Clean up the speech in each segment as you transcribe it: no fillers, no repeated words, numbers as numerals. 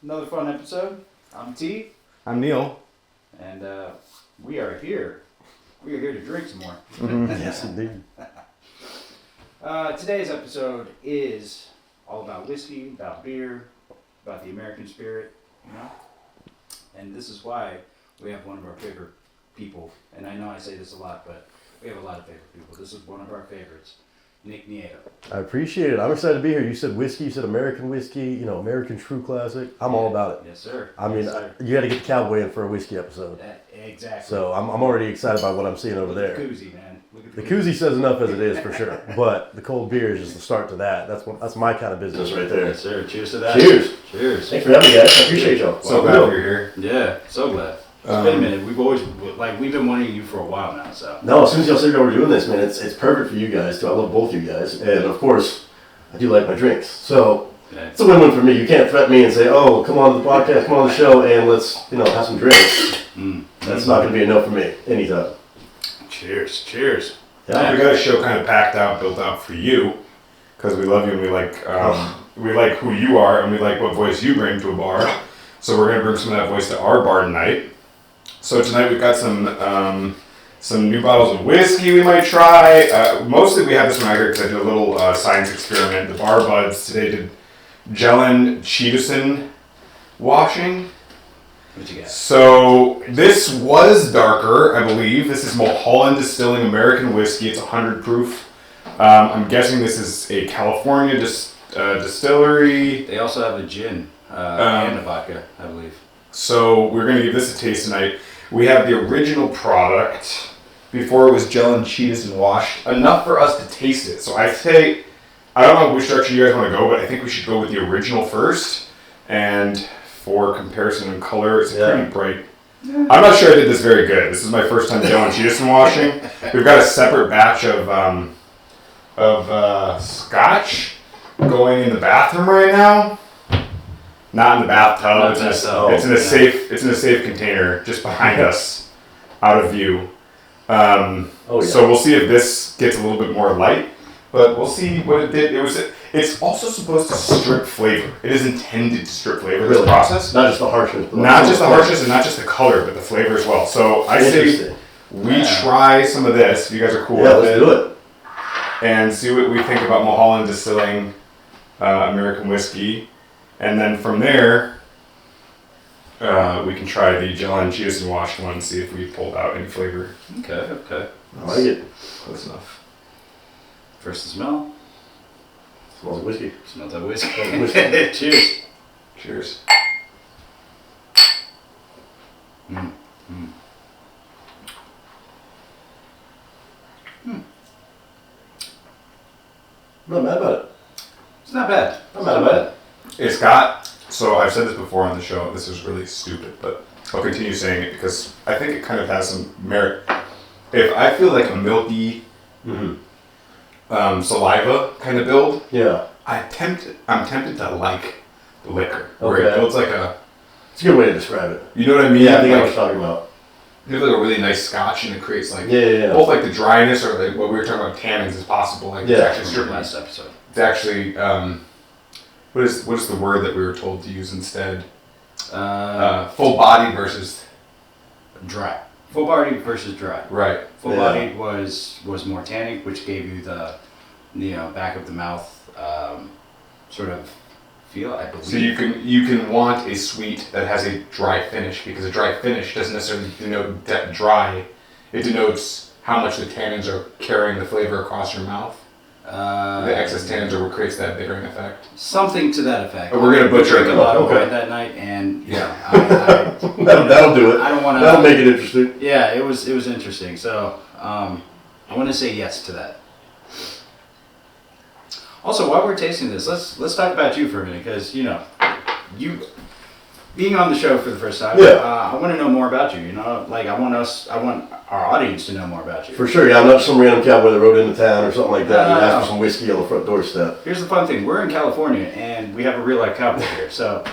Another fun episode. I'm T. I'm Neil. And we are here. We are here to drink some more. Yes, indeed. Today's episode is all about whiskey, about beer, about the American spirit, you know? And this is why we have one of our favorite people. And I know I say this a lot, but we have a lot of favorite people. This is one of our favorites, Nick Nieto. I appreciate it. I'm excited to be here. You said whiskey, you said American whiskey, American true classic. I'm all about it. Yes, sir. I mean, yes, sir. you got to get the cowboy in for a whiskey episode. Exactly. So I'm already excited about what I'm seeing over there. The koozie, man. Look at The koozie says enough as it is for sure, but the cold beer is just the start to that. That's my kind of business right there. Yes, sir. Cheers to that. Cheers. Cheers. Thanks for having me, guys. I appreciate y'all. So glad you're here. Yeah, so glad. It's been a minute. We've been wanting you for a while now, so. No, as soon as y'all said y'all were doing this, man, it's perfect for you guys too. I love both you guys, and of course, I do like my drinks. So it's a win-win for me. You can't threaten me and say, "Oh, come on to the podcast, come on the show, and let's have some drinks." That's not going to be enough for me anytime. Cheers. Cheers. Yeah. We got a show kind of packed out, built out for you, because we love you and we like who you are and we like what voice you bring to a bar. So we're gonna bring some of that voice to our bar tonight. So tonight we've got some new bottles of whiskey we might try. Mostly we have this one out here because I did a little science experiment. The bar buds today did Cheetosine washing. What you got? So this was darker, I believe. This is Mulholland Distilling American whiskey. It's 100 proof. I'm guessing this is a California distillery. They also have a gin and a vodka, I believe. So we're going to give this a taste tonight. We have the original product before it was Cheetosine washed. Enough for us to taste it. So I say, I don't know which direction you guys want to go, but I think we should go with the original first. And for comparison in color, it's pretty bright. I'm not sure I did this very good. This is my first time doing Cheetosine washing. We've got a separate batch of scotch going in the bathroom right now. Not in the bathtub. It's in a safe container just behind us, out of view. So we'll see if this gets a little bit more light, but we'll see what it did. It's also supposed to strip flavor. It is intended to strip flavor. This process, not just the harshness, not just the harshness and not just the color, but the flavor as well. So I say we try some of this. If you guys are cool with it. Let's do it. And see what we think about Mulholland Distilling American whiskey. And then from there, we can try the Cheetosine washed one and see if we pulled out any flavor. Okay. I like it. Close enough. First the smell. Smells like whiskey. Smells like whiskey. Cheers. Cheers. I'm not mad about it. It's not bad. Not mad about it. It's got, so I've said this before on the show, this is really stupid, but I'll continue saying it because I think it kind of has some merit. If I feel like a milky saliva kind of build, I'm tempted to like the liquor. Where it builds like it's a good way to describe it. You know what I mean? Yeah, I think I was talking about. You have like a really nice scotch and it creates like both like the dryness or like what we were talking about tannins is possible. Like it's actually stripping. Last episode. It's actually what is the word that we were told to use instead? Full body versus dry. Full body versus dry. Right. Full body was more tannic, which gave you the back of the mouth sort of feel, I believe. So you can want a sweet that has a dry finish because a dry finish doesn't necessarily denote that dry. It denotes how much the tannins are carrying the flavor across your mouth. The excess tannins are what creates that bittering effect. Something to that effect. But we're gonna butcher a lot of wine that night, and that'll do it. I don't want to. That'll make it interesting. Yeah, it was interesting. So I want to say yes to that. Also, while we're tasting this, let's talk about you for a minute, because you being on the show for the first time. I want to know more about you. Like I want our audience to know more about you. For sure, yeah. I'm not some random cowboy that rode into town or something like that and asked for some whiskey on the front doorstep. Here's the fun thing: we're in California and we have a real life cowboy here. So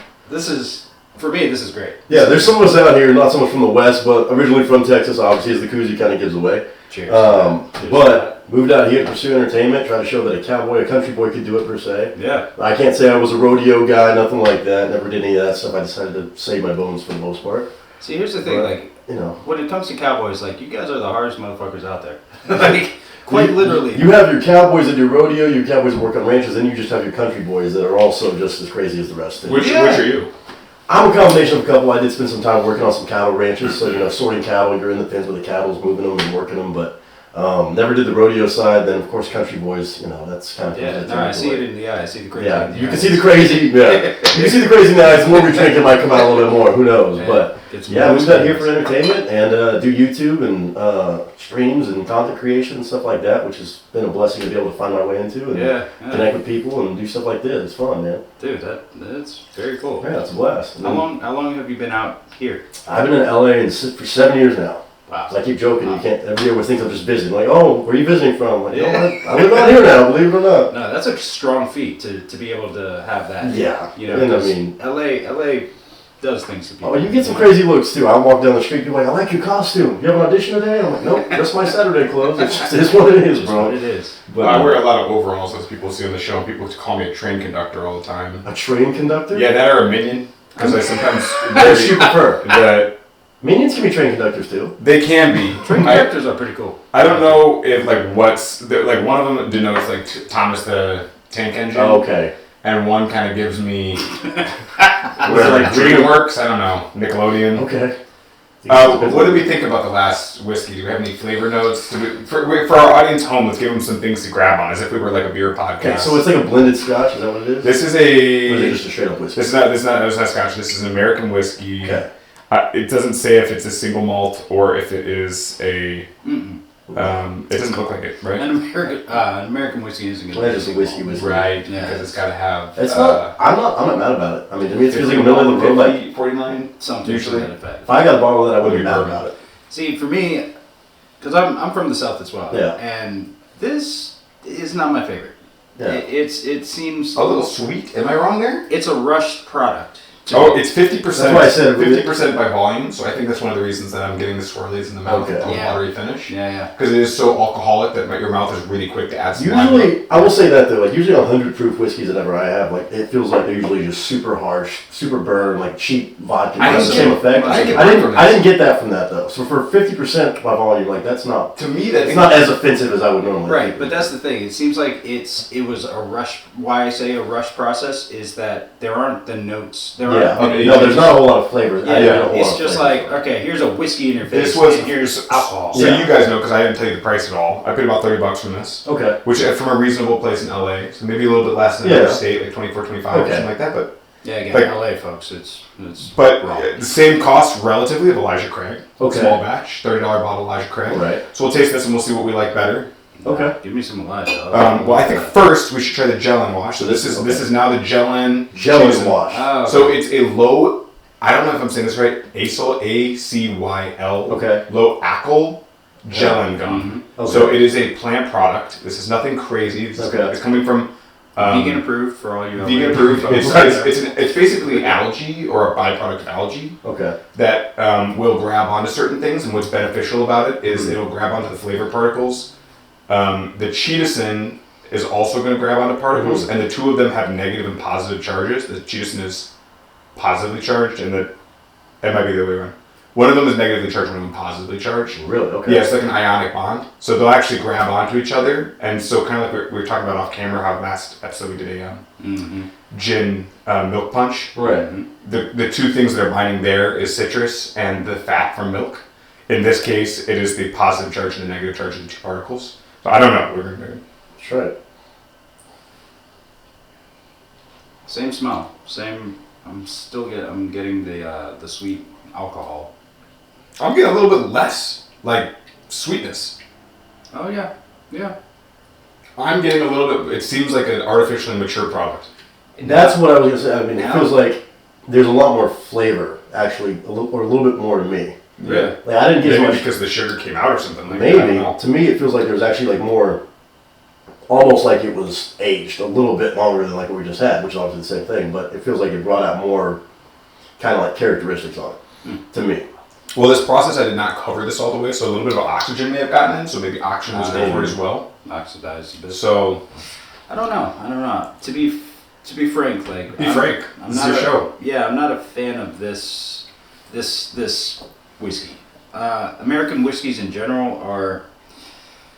for me, this is great. Yeah, there's some of us out here, not so much from the West, but originally from Texas, obviously, as the koozie kind of gives away. Cheers. But moved out here to pursue entertainment, try to show that a country boy could do it per se. Yeah. I can't say I was a rodeo guy, nothing like that. Never did any of that stuff. I decided to save my bones for the most part. See, here's the thing, But, like, you know, when it comes to cowboys, like, you guys are the hardest motherfuckers out there. Like, quite literally. You have your cowboys that do rodeo, your cowboys that work on ranches, then you just have your country boys that are also just as crazy as the rest. Which Yeah. are you? I'm a combination of a couple. I did spend some time working on some cattle ranches, so sorting cattle. You're in the pens with the cattle, moving them and working them, but never did the rodeo side. Then of course country boys, that's kind of Yeah, no, I see it in the eye. I see the crazy. Yeah, in the you eye. can see the crazy. Yeah, you can see the crazy nights. The more we drink, it might come out a little bit more. Who knows? Yeah, But get some yeah, more we've got here experience. for entertainment and do YouTube and streams and content creation and stuff like that, which has been a blessing to be able to find my way into and Yeah, connect with people and do stuff like this. It's fun, man. dude, that's very cool. Yeah, it's a blast. And How long have you been out here? I've been in LA for 7 years now. Wow. I keep joking. You can't. Everybody always thinks I'm just visiting. Like, oh, where are you visiting from? I'm like, Yeah. no, I live out here now. Believe it or not. No, that's a strong feat to be able to have that. Yeah. You know, And I 'cause mean, LA does things to people. oh, you get some crazy looks too. I walk down the street, people are like, I like your costume. You have an audition today? I'm like, nope, just my Saturday clothes. It's just what it is, It's what bro. it is. But I wear a lot of overalls, as people see on the show, and people call me a train conductor all the time. a train conductor? Yeah, that or a minion, because I sometimes Which do you prefer? the Minions can be train conductors too. they can be. Train characters are pretty cool. I don't know if like one of them denotes like Thomas the Tank Engine, Oh, okay. and one kind of gives me Was it whatever like green? DreamWorks. I don't know, Nickelodeon. Okay. What did we think about the last whiskey? Do we have any flavor notes? For our audience home, let's give them some things to grab on, as if we were like a beer podcast. Okay, so it's like a blended scotch. Is that what it is? This is Or is it a. just a straight up whiskey? This is not Scotch. This is an American whiskey. Okay. It doesn't say if it's a single malt or if it is a. It doesn't look like it, right? An American whiskey isn't Well, going it's a whiskey whiskey. Right, Yeah. because it's got to have. It's not. I'm not mad about it. I mean, to me, it feels like a middle of the road. Like 49. something Usually. to that effect. if I got a bottle of that, I wouldn't be Would mad be about it. See, for me, because I'm from the South as well. Yeah. And this is not my favorite. Yeah. It seems A little sweet. Am I wrong there? It's a rushed product. to Oh, me. it's 50%. That's why I said 50% by volume. So I think that's one of the reasons that I'm getting the swirlies in the mouth Okay. on the Yeah. watery finish. Yeah. Because it is so alcoholic that your mouth is really quick to add some lime. Usually, I will say that though, like usually on 100 proof whiskeys that ever I have, like it feels like they're usually just super harsh, super burn, like cheap vodka. I It has the didn't same get- effect. I didn't get I that didn't. from I this. didn't get that from that though. So for 50% by volume, like that's not. To me, that It's not as offensive as I would normally. Right, think. but that's the thing. It seems like it was a rush. Why I say a rush process is that there aren't the notes. There Yeah. aren't. Okay, No, there's not a whole lot of flavors. I didn't get a whole It's lot of just flavors. like, okay, here's a whiskey in your face. This was and here's alcohol. So Yeah. you guys know, because I didn't tell you the price at all. I paid about $30 from this, Okay. which from a reasonable place in LA, so maybe a little bit less than Yeah. another state, like 24, 25, or Okay. something like that. But Yeah, again, Like- LA folks, it's but wrong. the same cost relatively of Elijah Craig, Okay. small batch, $30 bottle Elijah Craig. Right. So we'll taste this and we'll see what we like better. Okay. Give me some Elijah. Well, I think first we should try the Gellin wash. So this is Okay. now the Gellin Gelatin Cheese- wash. Oh, So it's a low. I don't know if I'm saying this right. ACYL. Okay. Low alkyl Gellin gum. Okay. So it is a plant product. This is nothing crazy. It's coming from vegan approved for all you. Vegan LA approved. folks It's, out it's, there. it's basically algae or a byproduct of algae Okay. that will grab onto certain things. And what's beneficial about it is it'll grab onto the flavor particles. The chitosan is also going to grab onto particles, and the two of them have negative and positive charges. The chitosan is positively charged, and it might be the other way around. One of them is negatively charged, one of them positively charged. Really? Okay. Yeah, it's like an ionic bond. So they'll actually grab onto each other. And so kind of like we were talking about off camera, how last episode we did a gin milk punch. Right. The two things that are binding there is citrus and the fat from milk. In this case, it is the positive charge and the negative charge of the two particles. So I don't know. We're gonna Try it. Same smell. Same. I'm getting the sweet alcohol. I'm getting a little bit less like sweetness. Oh yeah. I'm getting a little bit. It seems like an artificially mature product. That's what I was gonna say. I mean, it Now- feels like there's a lot more flavor, actually, a little bit more to me. Yeah. Like I didn't get as Maybe much. because the sugar came out or something like that. I don't Maybe know. to me, it feels like there's actually like more, almost like it was aged a little bit longer than like what we just had, which is obviously the same thing. But it feels like it brought out more, kind of like characteristics on it, to me. Well, this process, I did not cover this all the way, so a little bit of oxygen may have gotten in, so maybe oxygen was over it as well. oxidize a bit. So I don't know. To be frank, like be frank. This is your show. Yeah, I'm not a fan of this whiskey. American whiskeys in general are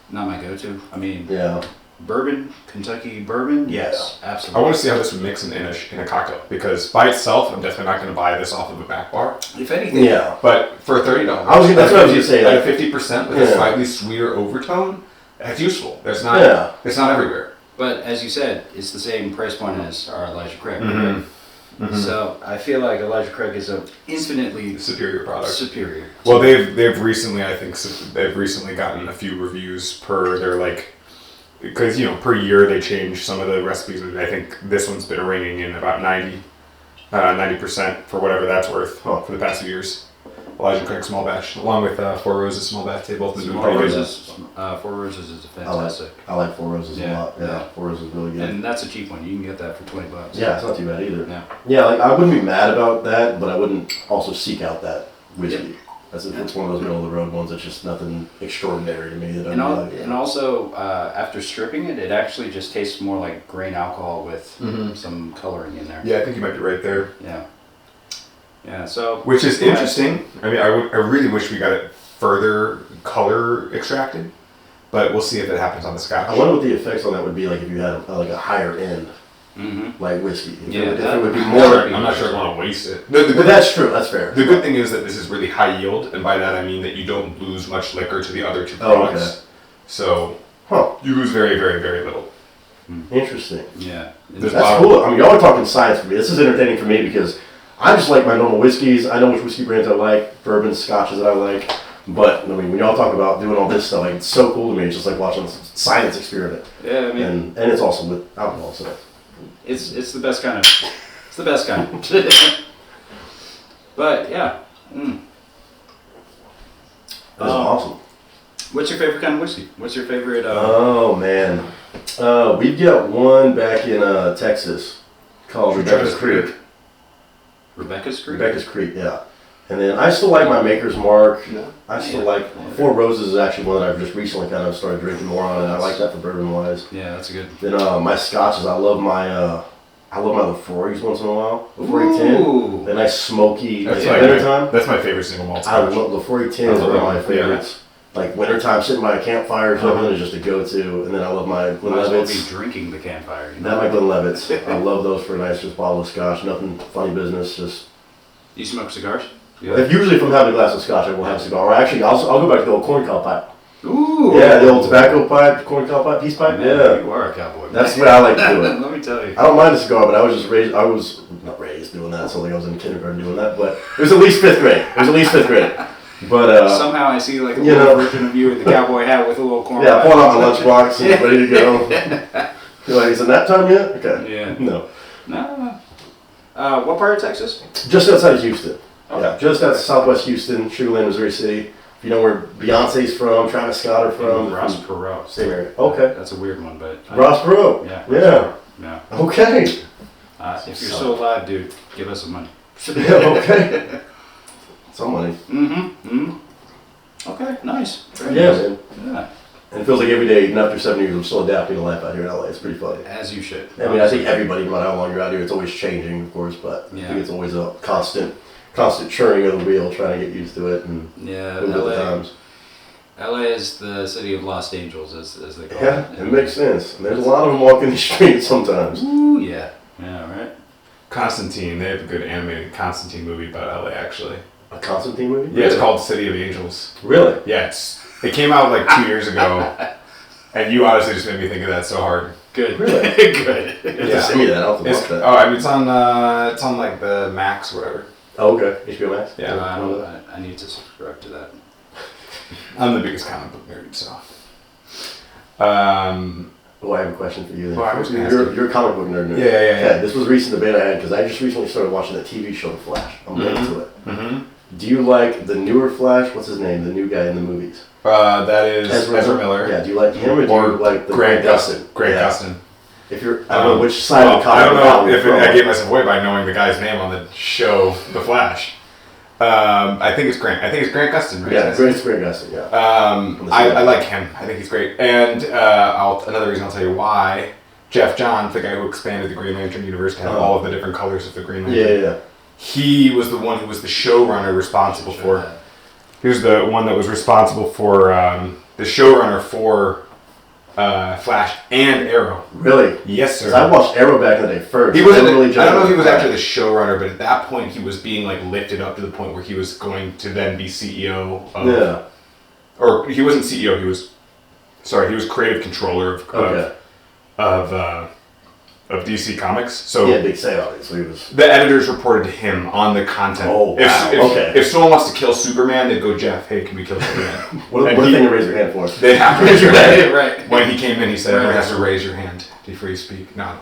not my go-to. I mean, Yeah. bourbon, Kentucky bourbon, yes, I absolutely. want to see how this would mix in a cocktail, because by itself, I'm definitely not going to buy this off of a back bar. If anything, Yeah. But for $30, That's what I was gonna say. At Like, 50% with Yeah. a slightly sweeter overtone, that's useful. There's not. Yeah. It's not everywhere. but as you said, it's the same price point as our Elijah Craig. Mhm. Right? So I feel like Elijah Craig is a infinitely Superior product. superior. Well, they've recently, I think, they've recently gotten a few reviews per their because per year they change some of the recipes. I think this one's been ringing in about 90% for whatever that's worth for the past few years. Elijah Craig small batch, along with Four Roses small batch. They both been doing pretty good. Four Roses is fantastic. I like Four Roses a lot. Yeah, Yeah. Four Roses is really good. And that's a cheap one. You can get that for $20. Yeah, it's not too bad either. Yeah. Yeah, like I wouldn't be mad about that, but I wouldn't also seek out that whiskey. It's one of those middle of the road ones that's just nothing extraordinary to me that I'm like. And also, after stripping it, it actually just tastes more like grain alcohol with some coloring in there. Yeah, I think you might be right there. Yeah. Yeah. So. Which is interesting. I mean, I really wish we got it further color extracted, but we'll see if it happens on the Scotch. I wonder what the effects on that would be like if you had like a higher end like whiskey. If Yeah, it would be I'm more. not sure I want to waste it. But that's true. That's fair. The good thing is that this is really high yield, and by that I mean that you don't lose much liquor to the other two Oh, products. okay. So you lose very, very, very little. Interesting. Yeah. This That's bottle- cool. I mean, y'all are talking science for me. This is entertaining for me because I just like my normal whiskeys. I know which whiskey brands I like, bourbons, scotches that I like. But I mean, when y'all talk about doing all this stuff, like it's so cool to me. It's just like watching a science experiment, Yeah. I mean, and it's also with alcohol. So it's the best kind of. It's the best kind. But yeah. that's awesome. What's your favorite kind of whiskey? What's your favorite? Oh man, we've got one back in Texas called Rebecca's Creek. Rebecca's Creek. Rebecca's Creek, yeah. And then I still like my Maker's Mark. I still like Four Roses is actually one that I've just recently kind of started drinking more on, and I like that for bourbon wise. Yeah, that's a good. Then my scotches, I love my Lefroy's once in a while. Lefroy 10. The nice smoky wintertime. That's my favorite single malt I Scotch. love Lefroy 10 is one of my favorites. Like wintertime, sitting by a campfire or something is just a go-to. And then I love my Might as well be Glenlivets. drinking the campfire. You Not know? my Glenlivets. I love those for a nice just bottle of scotch. Nothing funny business. Just You smoke cigars? usually if I'm having a glass of scotch, I will have a cigar. Or actually, I'll go back to the old corncob pipe. Ooh. Yeah, the old tobacco pipe, corncob pipe, peace pipe. Man, Yeah, you are a cowboy. that's the way I like to do it. Let me tell you. I don't mind a cigar, but I was not raised doing that. So like I was in kindergarten doing that, but it was at least fifth grade. But Somehow I see like a you little know. version of you with the cowboy hat with a little corn. yeah, pulling out my lunchbox and ready to go. You're like, is it nap time yet? Okay. Yeah. No, No. What part of Texas? just outside of Houston. Okay. Yeah, just outside Southwest Houston, Sugar Land, Missouri City. If you know where Beyonce's from, Travis Scott are from. Ross Perot. Same area. Okay. That's a weird one, but. Ross Perot. Yeah. Yeah. Yeah. Okay. If you're still alive, dude, give us some money. Yeah, okay. Some money. Okay, nice. Very Yeah, nice. man. Yeah. And it feels like every day, even after 7 years, I'm still adapting to life out here in LA. It's pretty funny. As you should. I mean, I think everybody, no matter how long you're out here, it's always changing, of course, but I Yeah. think it's always a constant churning of the wheel, trying to get used to it and Yeah, move with the LA. times. LA is the city of Lost Angels, as they call Yeah, it. it makes sense. And there's a lot of them walking the streets sometimes. Ooh, yeah. Yeah, right? Constantine. They have a good animated Constantine movie about LA, actually. A Constantine movie? Yeah, it's called City of Angels. Really? Yeah, it came out like 2 years ago, and you honestly just made me think of that so hard. Good. Really? Good. You have to send me that. I'll have to watch that. I mean, it's on like the Max or whatever. Oh, okay. HBO Max? Yeah. I need to subscribe to that. I'm the biggest comic book nerd, so. Oh, I have a question for you then. Well, I was gonna ask you. You're a comic book nerd. Yeah. Okay, this was a recent debate I had because I just recently started watching the TV show The Flash. I'm into it. Mm-hmm. Do you like the newer Flash? What's his name? The new guy in the movies? That is Ezra Miller. Yeah, do you like him or do you like the Grant Gustin? Grant Yeah. Gustin. If you're, I don't know which side of the I comic don't know if you're I from. gave myself away by knowing the guy's name on the show, The Flash. I think it's Grant. I think it's Grant Gustin, right? Yeah, Grant Gustin, yeah. I like him. I think he's great. And another reason I'll tell you why. Jeff Johns, the guy who expanded the Green Lantern universe to have all of the different colors of the Green Lantern. Yeah. He was the one who was the showrunner responsible for. He was the one that was responsible for the showrunner for Flash and Arrow. Really? Yes, sir. 'Cause I watched Arrow back in the day first. He wasn't. I don't know if he was actually the showrunner, but at that point he was being like lifted up to the point where he was going to then be CEO of. Yeah. Or he wasn't CEO. He was creative controller of DC Comics. So he had a big say on it, so he was. The editors reported to him on the content. Oh, wow. If someone wants to kill Superman, they'd go, Jeff, hey, can we kill Superman? What a thing to raise your hand for. They have to raise your hand. Right. When he came in, he said, everyone has to raise your hand before you speak. No.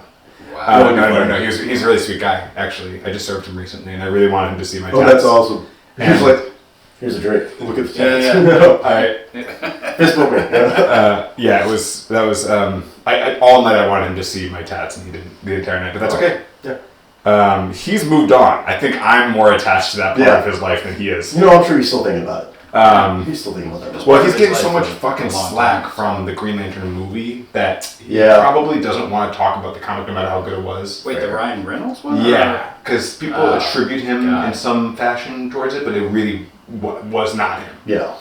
Wow. No. He's a really sweet guy, actually. I just served him recently, and I really wanted him to see my tats. Oh, that's awesome. And He's like, here's a drink. Look at the tats. Yeah. Fist bump me. Yeah, that was all night I wanted him to see my tats, and he didn't the entire night, but that's okay. Yeah. He's moved on. I think I'm more attached to that part of his life than he is. You know, I'm sure he's still thinking about it. He's still thinking about that. Well, he's getting so much fucking slack from the Green Lantern movie that he probably doesn't want to talk about the comic no matter how good it was. Wait, the Ryan Reynolds one? Yeah, because people attribute him in some fashion towards it, but it really was not him. Yeah.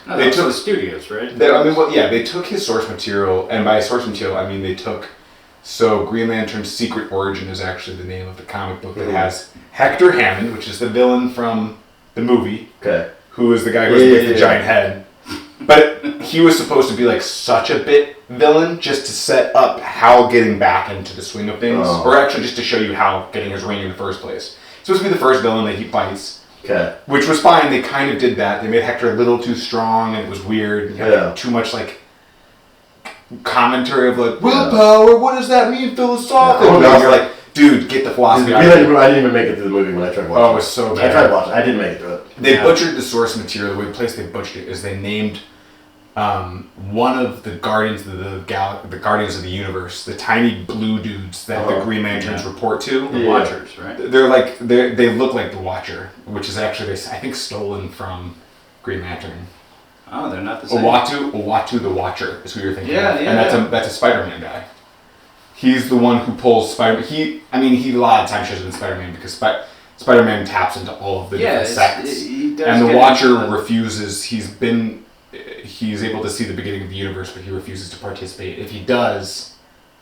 No, they took the studios, right? They took his source material, and by source material, I mean they took. So Green Lantern's Secret Origin is actually the name of the comic book that has Hector Hammond, which is the villain from the movie. Okay. Who is the guy who has the giant head. But he was supposed to be like such a bit villain just to set up Hal getting back into the swing of things. Or actually just to show you Hal getting his ring in the first place. It's supposed to be the first villain that he fights. Okay. Which was fine. They kind of did that. They made Hector a little too strong and it was weird. You had too much like commentary of like, willpower, what does that mean philosophically? And you're like, dude, get the philosophy out of it. I didn't even make it through the movie when I tried watching it. Oh, it was so bad. I tried watching it. I didn't make it through it. They butchered the source material. The place they butchered it is they named one of the Guardians of the Guardians of the Universe, the tiny blue dudes that the Green Lanterns report to. The Watchers, right? They look like the Watcher, which is actually I think stolen from Green Lantern. Oh, they're not the same. Uatu the Watcher is who you're thinking of. Yeah. And that's a Spider-Man guy. He's the one who pulls Spider-Man. He a lot of times shows up in Spider-Man because Spider-Man taps into all of the different sects. And the Watcher refuses. He's able to see the beginning of the universe, but he refuses to participate. If he does,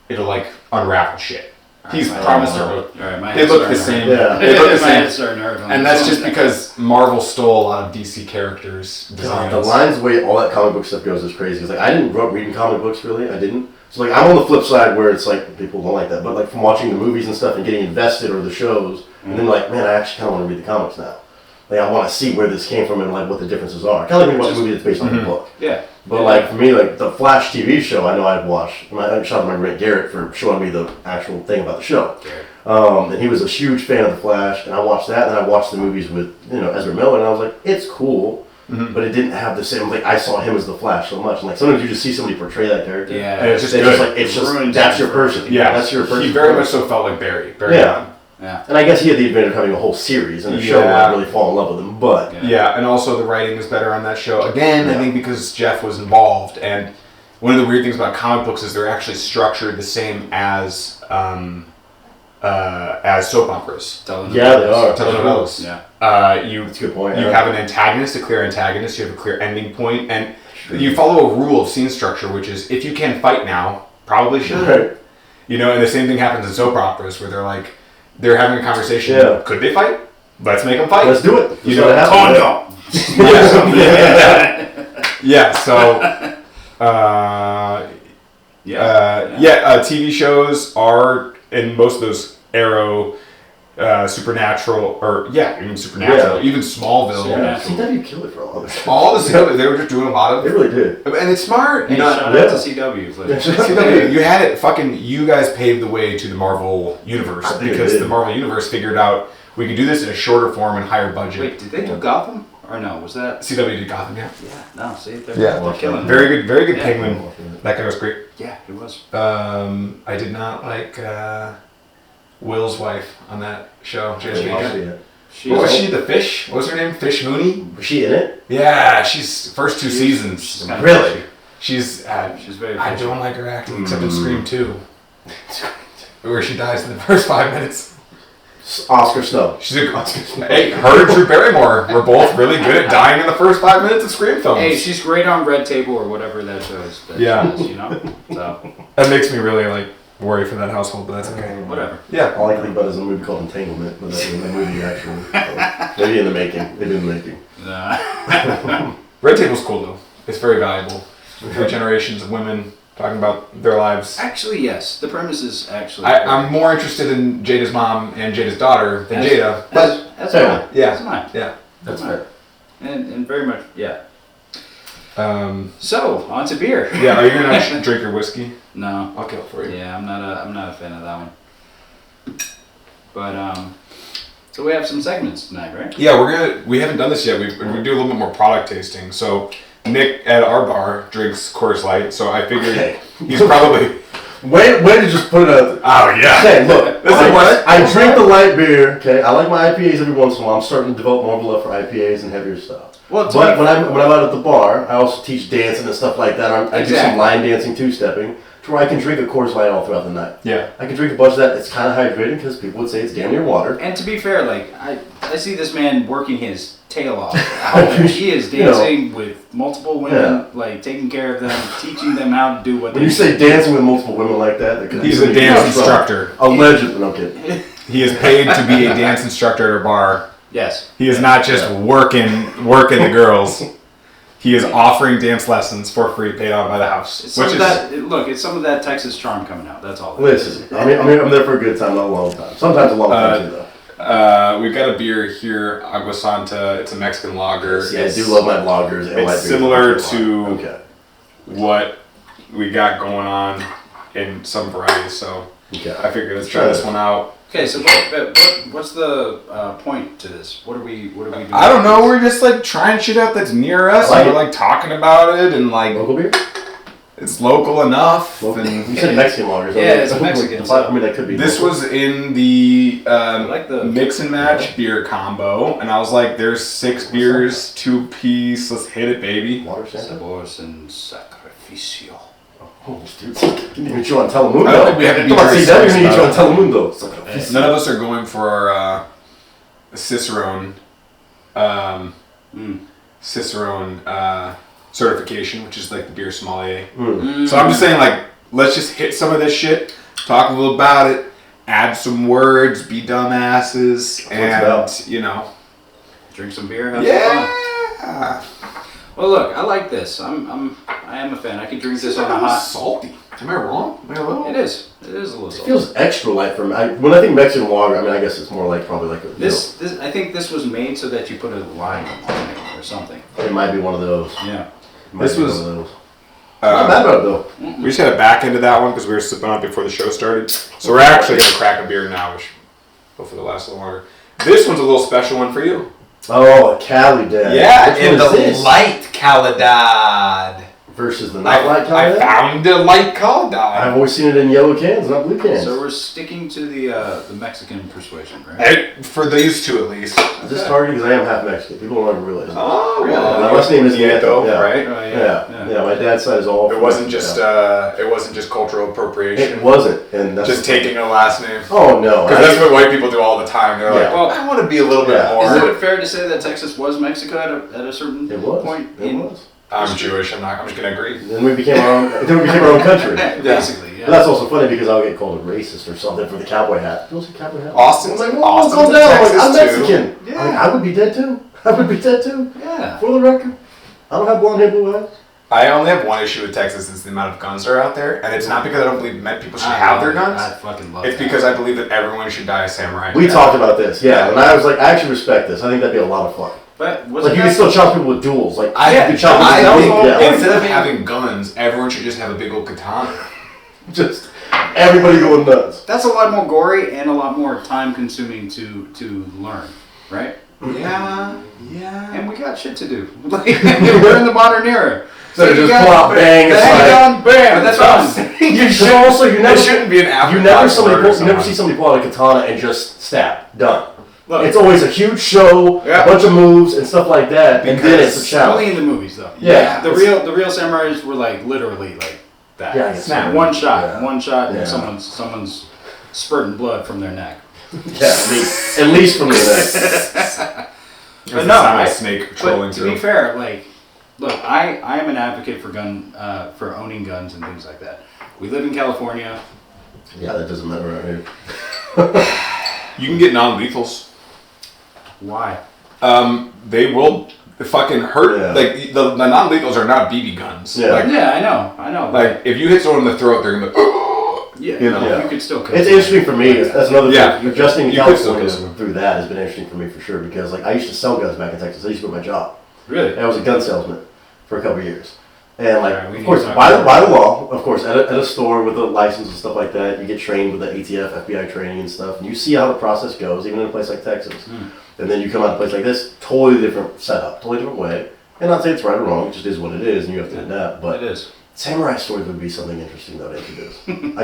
it'll like unravel shit. He's promised her. They look the same. Yeah. They look the same. And that's just because Marvel stole a lot of DC characters' designs. The lines, the way all that comic book stuff goes is crazy. It's like I didn't grow up reading comic books really. I didn't. So like I'm on the flip side where it's like people don't like that, but like from watching the movies and stuff and getting invested or the shows, and then like man, I actually kind of want to read the comics now. Like I want to see where this came from and like what the differences are. Kind of like when you watch a movie that's based on a book. Yeah. But like for me, like the Flash TV show, I know I've watched. I shout out to my friend Garrett for showing me the actual thing about the show. And he was a huge fan of the Flash, and I watched that, and I watched the movies with Ezra Miller, and I was like, it's cool, but it didn't have the same. Like I saw him as the Flash so much, and like sometimes you just see somebody portray that character. Yeah. And it's just that's your person. Yeah, that's your person. He very much so felt like Barry. Yeah. And I guess he had the advantage of having a whole series and a show where I really fall in love with him. But and also the writing was better on that show. Again, I think because Jeff was involved. And one of the weird things about comic books is they're actually structured the same as soap operas. Yeah, they are. Telenovelas. Yeah. That's a good point. You have an antagonist, a clear antagonist. You have a clear ending point, and you follow a rule of scene structure, which is if you can fight now, probably should. Right. And the same thing happens in soap operas where they're like. They're having a conversation. Yeah. Could they fight? Let's make them fight. Let's do it. No. TV shows are in most of those Arrow, Supernatural, even Supernatural, even Smallville. Yeah. CW killed it for all of it. All the CW, they were just doing a lot of. They really did, and it's smart. Shout out to CW. CW, you had it. You guys paved the way to the Marvel universe because the Marvel universe figured out we could do this in a shorter form and higher budget. Wait, did they do Gotham? Or no, was that CW did Gotham? Yeah. Yeah. No, see, they're killing. Very good Penguin. That guy was great. Yeah, he was. I did not like Will's wife on that show. What was she? The fish? What was her name? Fish Mooney? Was she in it? Yeah, she's first 2 seasons. She's kind of Really? fishy. She's very. I don't like her acting except in Scream 2, where she dies in the first 5 minutes. Oscar snub. She's a hey, her and Drew Barrymore were both really good at dying in the first 5 minutes of Scream films. Hey, she's great on Red Table or whatever that show is. Yeah. She is, you know. So That makes me really like worry for that household, but that's okay. whatever. Yeah. All I can think about is a movie called Entanglement, but that's in the movie actually. So, maybe in the making. Maybe in the making. Red Table's cool though. It's very valuable. 3 generations of women talking about their lives. Actually, yes. The premise is actually. I'm more interested in Jada's mom and Jada's daughter than Jada. But That's fair. mine. yeah, That's mine. yeah. That's mine. fair. And very much, yeah. Um, So, on to beer. yeah. Are you gonna actually drink your whiskey? No. I'll kill it for you. Yeah, I'm not a fan of that one. But so we have some segments tonight, right? Yeah, we haven't done this yet. We do a little bit more product tasting. So Nick at our bar drinks Coors Light, so I figured he's probably. Way to just put it out. Oh yeah. Okay, look. Listen, I drink the light beer. Okay, I like my IPAs every once in a while. I'm starting to develop more of a love for IPAs and heavier stuff. Well, but when I'm out at the bar, I also teach dancing and stuff like that. I do some line dancing, 2-stepping, to where I can drink a Coors Light all throughout the night. Yeah. I can drink a bunch of that. It's kind of hydrating because people would say it's damn near water. And to be fair, like I see this man working his tail off. He is dancing with multiple women, like taking care of them, teaching them how to do what. When you say dancing with multiple women like that, he's a dance instructor. Allegedly, no kidding. He is paid to be a dance instructor at a bar. Yes. He is not just working the girls. He is offering dance lessons for free, paid out by the house. It's some of that Texas charm coming out. That's all. Listen, I'm there for a good time, not a long time. Sometimes a long time too, though. We've got a beer here, Agua Santa. It's a Mexican lager. Yeah, I do love my lagers. And It's similar to what we got going on in some varieties. So I figured let's try this one out. Okay, so what's the point to this? What are we doing? I don't know. We're just like trying shit out that's near us. And we're like talking about it and like local beer. It's local enough. And you said Mexican lager. So yeah, it's Mexican. I mean, that could be. This was in the, like the mix and match beer combo, and I was like, "There's 6 beers, 2 piece. Let's hit it, baby." Water Sabores and sacrificio. Oh, dude, you need to chew on Telemundo. I don't think we have to be Come on, very see that? You serious need to chew on about Telemundo. None of us are going for our Cicerone, Cicerone certification, which is like the beer sommelier. So I'm just saying, like, let's just hit some of this shit, talk a little about it, add some words, be dumbasses, and you know, drink some beer, have some fun. Well, look, I like this. I am a fan. I can drink this on a hot. Salty. Am I wrong? Am I a little? It is. It is a little salty. It feels extra light for me. When I think Mexican lager, I mean, I guess it's more like probably like a. This I think this was made so that you put a lime on it or something. It might be one of those. Yeah. This was. One of those. Not bad about it though. We just had a back into that one because we were sipping on it before the show started. So we're actually gonna crack a beer now, which hopefully will last a little longer. This one's a little special one for you. Oh, a Cali Dad. Yeah, Which in one the is this? light Calidad. Versus the not light I Cali Dad? found a light Calidad. I've always seen it in yellow cans, not blue cans. So we're sticking to the Mexican persuasion, right? For these two at least. Is this targeted? Because I am half Mexican. People don't ever realize that. Oh, Really? My last name is Nieto, yeah. Right? Oh, Yeah, my dad's side is all. It wasn't just cultural appropriation. It wasn't, and that's Just taking a last name. Oh no! Because that's what white people do all the time. They're like, Well, I want to be a little bit more. Is it fair to say that Texas was Mexico at a certain point? It was. I'm Jewish. I'm just gonna agree. Then we became our own. Then we became our own country. Basically, yeah. But that's also funny because I'll get called a racist or something for the cowboy hat. Don't say cowboy hat. Austin's I'm like, Austin's calm down. I'm Texas Mexican. too. I'm like, I would be dead too. I would be dead too. Yeah. For the record, I don't have blonde hair, blue eyes. I only have one issue with Texas is the amount of guns that are out there, and it's not because I don't believe people should have their guns. I fucking love It's because I believe that everyone should die a samurai. We talked about this, yeah, and I was like, I actually respect this. I think that'd be a lot of fun. But Like you can still chop people with duels. Like I you chop think people with instead of having guns, everyone should just have a big old katana. just everybody going nuts. That's a lot more gory and a lot more time consuming to learn, right? Yeah. And we got shit to do. Like, we're in the modern era. So just pull out bang, it's Bang like, down, bam. That's what I'm saying. you never It shouldn't be an after. you never see somebody pull out a katana and just stab. Done. Look, it's always a huge show, Yeah. a bunch of moves and stuff like that, and then it's a only challenge. in the movies though. Yeah. The real samurais were like literally like that. Yeah, I guess so. One shot, Yeah. and Yeah. someone's spurting blood from their neck. Yeah, at least from the neck. There's no, the sound of I- a snake trolling But to through. be fair, like, look, I am an advocate for for owning guns and things like that. We live in California. Yeah, that doesn't matter around here. You can get non-lethals. Why? They will fucking hurt. Yeah. Like the non-lethals are not BB guns. Yeah. Like, Yeah, I know. like if you hit someone in the throat, they're gonna. yeah, you know. Yeah. you could still kill. It's someone. interesting for me. That's another Yeah. thing. Adjusting to You could still California kill someone. through that has been interesting for me for sure because like I used to sell guns back in Texas. I used to quit my job. Really? And I was a gun salesman for a couple of years. And like, Alright, we of need course, to talk by about the law, of course, at a store with a license and stuff like that, you get trained with the ATF, FBI training and stuff, and you see how the process goes, even in a place like Texas. And then you come out to a place like this, totally different setup, totally different way. And not say it's right or wrong, it just is what it is, and you have to adapt. But It is. samurai swords would be something interesting though to introduce.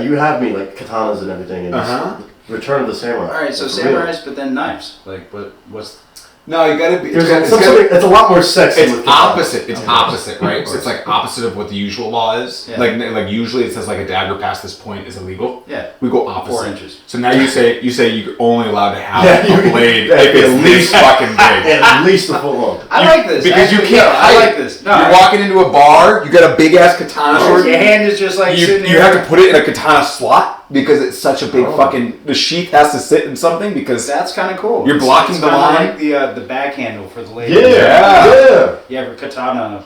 You have me like katanas and everything, and Return of the Samurai. All right, so Like, for real. samurais, but then knives. Like, what's? No, you gotta be. There's it's a lot more sexy. It's with katanas. opposite. It's opposite, right? So it's like opposite of what the usual law is. Yeah. Like usually it says like a dagger past this point is illegal. Yeah. We go opposite. 4 inches. So now you say you're only allowed to have Yeah, a blade yeah, if it's at this fucking big. And at least a foot long. I like this Because you actually. can't No, hide I like it. this. No, You're walking into a bar, you got a big ass katana sword. your hand is just like You sitting you there. have to put it in a katana slot because it's such a big fucking. The sheath has to sit in something because That's kind of cool. You're blocking the kinda line. like the back handle for the lady. Yeah. You have a katana,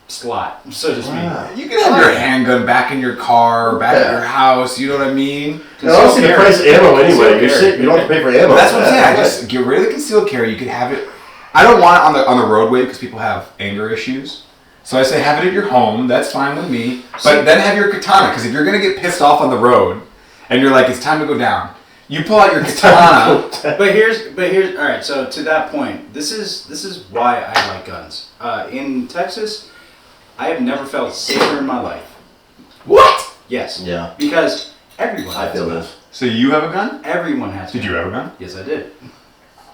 slot, so to speak. Wow. you can have your handgun back in your car or back at your house. You know what I mean? And honestly, the price of ammo anyway. Concealed You're carry. sick. You don't have to pay for ammo. Well, that's what I'm saying. I just get rid of the concealed carry. You can have it. I don't want it on the roadway because people have anger issues. So I say have it at your home. That's fine with me. But then have your katana because if you're gonna get pissed off on the road and you're like it's time to go down, you pull out your katana. But here's all right. So to that point, this is why I like guns. In Texas, I have never felt safer in my life. What? Yes. Yeah. Because everyone. I has feel a gun. this. So you have a gun? Everyone has. Did a you gun. have a gun? Yes, I did.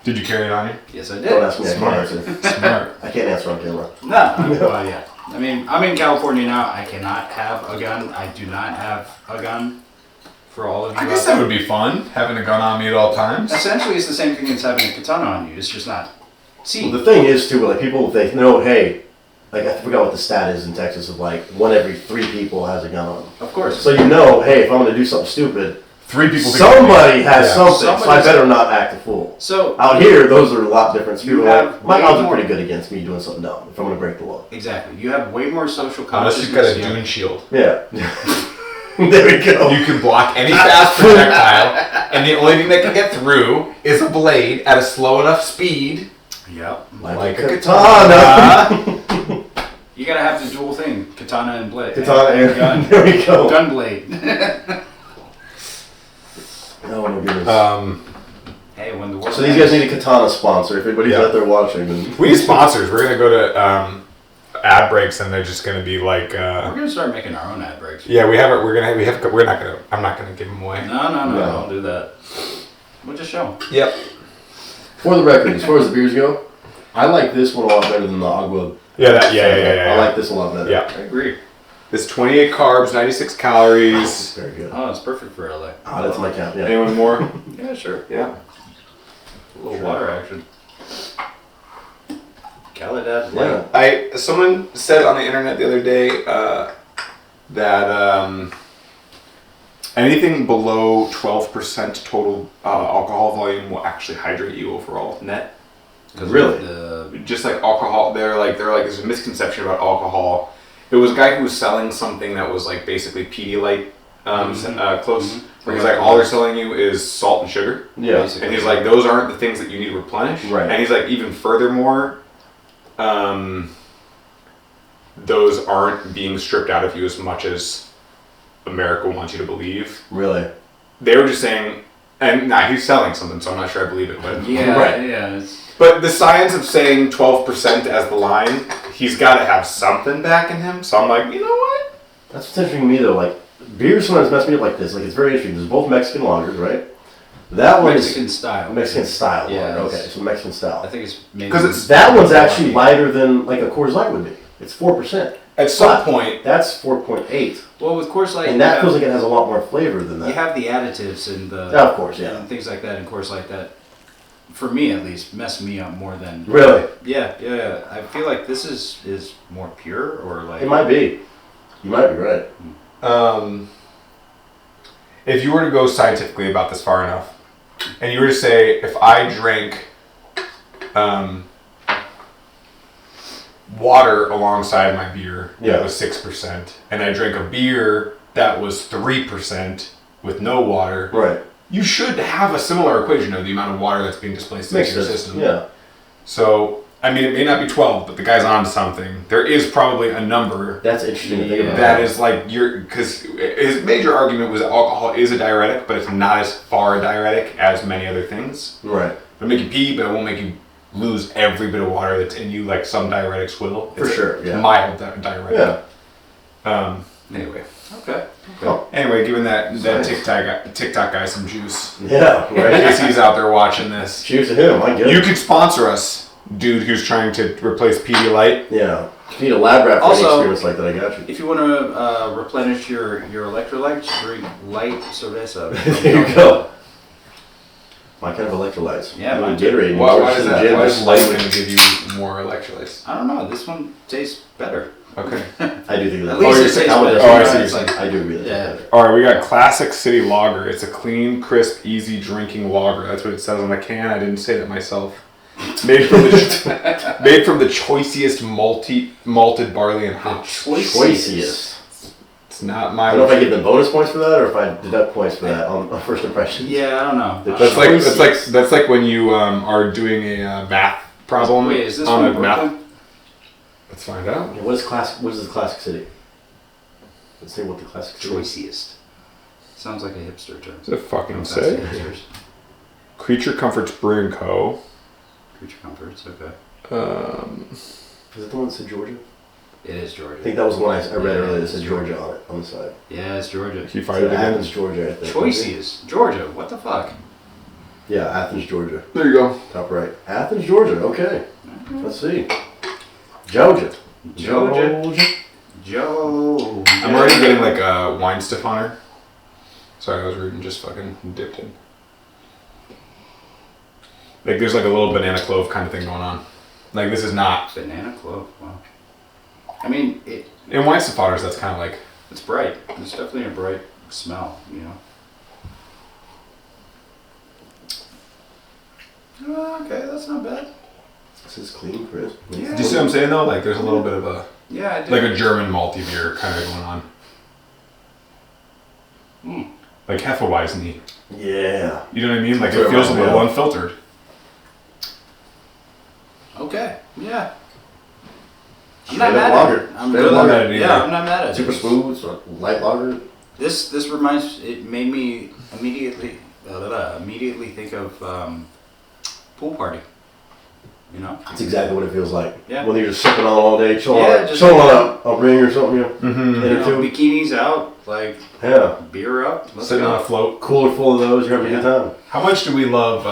Did you carry it on you? Yes, I Don't did. ask me. I can't Smart. answer. Smart. I can't answer on camera. No. Well, yeah. I mean, I'm in California now. I cannot have a gun. I do not have a gun. For all of you. I guess out that there. would be fun, having a gun on me at all times. Essentially, it's the same thing as having a katana on you. It's just not. See. Well, the thing is too, like people think, no, hey, like I forgot what the stat is in Texas of like 1 every 3 people has a gun on them. Of course. So hey, if I'm gonna do something stupid, 3 people. somebody has Yeah. something, so I Somebody's- better not act a fool. So Out here, those are a lot different. So You people are have like, my way odds are more- pretty good against me doing something dumb if I'm gonna break the law. exactly, you have way more social Unless consciousness. you've got a you have- dune shield. Yeah. There we go. You can block any fast projectile, and the only thing that can get through is a blade at a slow enough speed. Yep. like a a katana. You gotta have the dual thing: katana and blade. Katana and gun. there we go. Gun blade. Oh my goodness. Hey, when the world. So these guys need a katana sponsor. If anybody's out there watching, then We need sponsors. We're gonna go to ad breaks, and they're just gonna be like, We're gonna start making our own ad breaks. yeah, we have it. We're not gonna. I'm not gonna give them away. No, No. don't do that. We'll just show 'em. Yep. for the record, as far as the beers go, I like this one a lot better than the agua. Yeah. Yeah. I like this a lot better. Yeah. I agree. It's 28 carbs, 96 calories. Very good. Oh, it's perfect for LA. Ah, that's my count. Yeah. Anyone more? Yeah, sure. Yeah. A little water action. Calidad light. Yeah. Someone said on the internet the other day that anything below 12% total alcohol volume will actually hydrate you overall net. Really? Just like alcohol, they're like there's a misconception about alcohol. There was a guy who was selling something that was like basically Pedialyte close. Where he's like, all they're selling you is salt and sugar. Yeah. Basically. And he's like, those aren't the things that you need to replenish. Right. And he's like, even furthermore, those aren't being stripped out of you as much as America wants you to believe. Really. They were just saying, and nah, he's selling something, so I'm not sure I believe it, but Yeah, Right. yeah. but the science of saying 12% as the line, he's got to have something back in him. So I'm like, you know what? That's what's interesting to me though. Like beers sometimes mess me up like this. Like it's very interesting. There's both Mexican lagers, right? That one's Mexican style. Mexican style. Yeah, Okay, so Mexican style. I think it's maybe because it's That one's actually lighter than like a Coors Light would be. It's 4%. at some point. That's 4.8, well with Coors Light. and that feels like it has a lot more flavor than that. You have the additives and the Yeah, of course, yeah. and things like that in Coors Light that, for me at least, mess me up more than. Really, Yeah. I feel like this is more pure or like. it might be. You might be right. If you were to go scientifically about this far enough, and you were to say, if I drank water alongside my beer that was 6%, and I drank a beer that was 3% with no water, Right. you should have a similar equation of the amount of water that's being displaced into your system. Yeah. So, I mean, it may not be 12, but the guy's on to something. There is probably a number That's interesting to think about. that is like because his major argument was that alcohol is a diuretic, but it's not as far a diuretic as many other things. Right. It'll make you pee, but it won't make you lose every bit of water that's in you like some diuretics will. For sure, yeah. Mild diuretic. Yeah. Anyway. Okay. Oh. Anyway, giving that Nice. TikTok guy some juice. Yeah. In Right. case he's out there watching this. Cheers to him. I get You it. could sponsor us, dude who's trying to replace Pedialyte. Yeah. If you need a lab rat for any Also- experience like that, I got you. If you want to replenish your electrolytes, drink light cerveza. There you go. My kind of electrolytes. Yeah, I mean, mine too. Gatorade. Why is some that? gin, Why just is light slightly- going to give you more electrolytes? I don't know. This one tastes better. Okay. I do think of that. At least you're it saying- tastes better. oh, I see. It's like, I do agree with Yeah. that. All right, we got Classic City Lager. It's a clean, crisp, easy drinking lager. That's what it says on the can. I didn't say that myself. Made from the choicest malted barley and hops. Choiciest. It's not I my. don't know if I give them bonus points for that or if I deduct points for that on first impression. Yeah, I don't know. That's like when you are doing a math problem. Wait, is this on from a math. Brooklyn? Let's find out. What is the classic city? Let's see what the classic city is. Choiciest. Sounds like a hipster term. Does it fucking That's say? hipsters. Creature Comforts Brewing Co. Creature comforts. Okay. Is it the one that said Georgia? It is Georgia. I think that was the one I read earlier that said Georgia on it, on the side. Yeah, it's Georgia. Can you It find it said again? Athens, Georgia, I think. Choiciest. Georgia. What the fuck? Yeah, Athens, Georgia. There you go. Top right. Athens, Georgia. Okay. Let's see. Georgia. Georgia. I'm already getting like a wine stiffoner. Sorry, I was reading, just fucking dipped in. Like there's like a little banana clove kind of thing going on. Like this is not. Banana clove. Wow. I mean, In wine stiffoners, that's kind of like. it's bright. It's definitely a bright smell, you know. Okay, that's not bad. This is clean, crisp. Yeah. Do you see what I'm saying though? Like there's a little bit of a. Yeah, I do. Like a German malty beer kind of going on. Like Hefeweizen-y. Yeah. You know what I mean? Like That's it what feels a it reminds little me of. unfiltered. Okay. Yeah. I'm Straight not up mad at lager. it. I'm Straight really up lager. Either. Yeah, I'm not mad at it. Super smooth, sort of light lager. This made me immediately think of pool party. You know? That's exactly what it feels like. Yeah. When you're just sipping on all day, chilling Yeah, just on like a ring or something, yeah. Mm-hmm. Or You know, two. bikinis out, like Yeah. beer up. Let's Sitting go. on a float. Cooler full of those, you're having a good time. How much do we love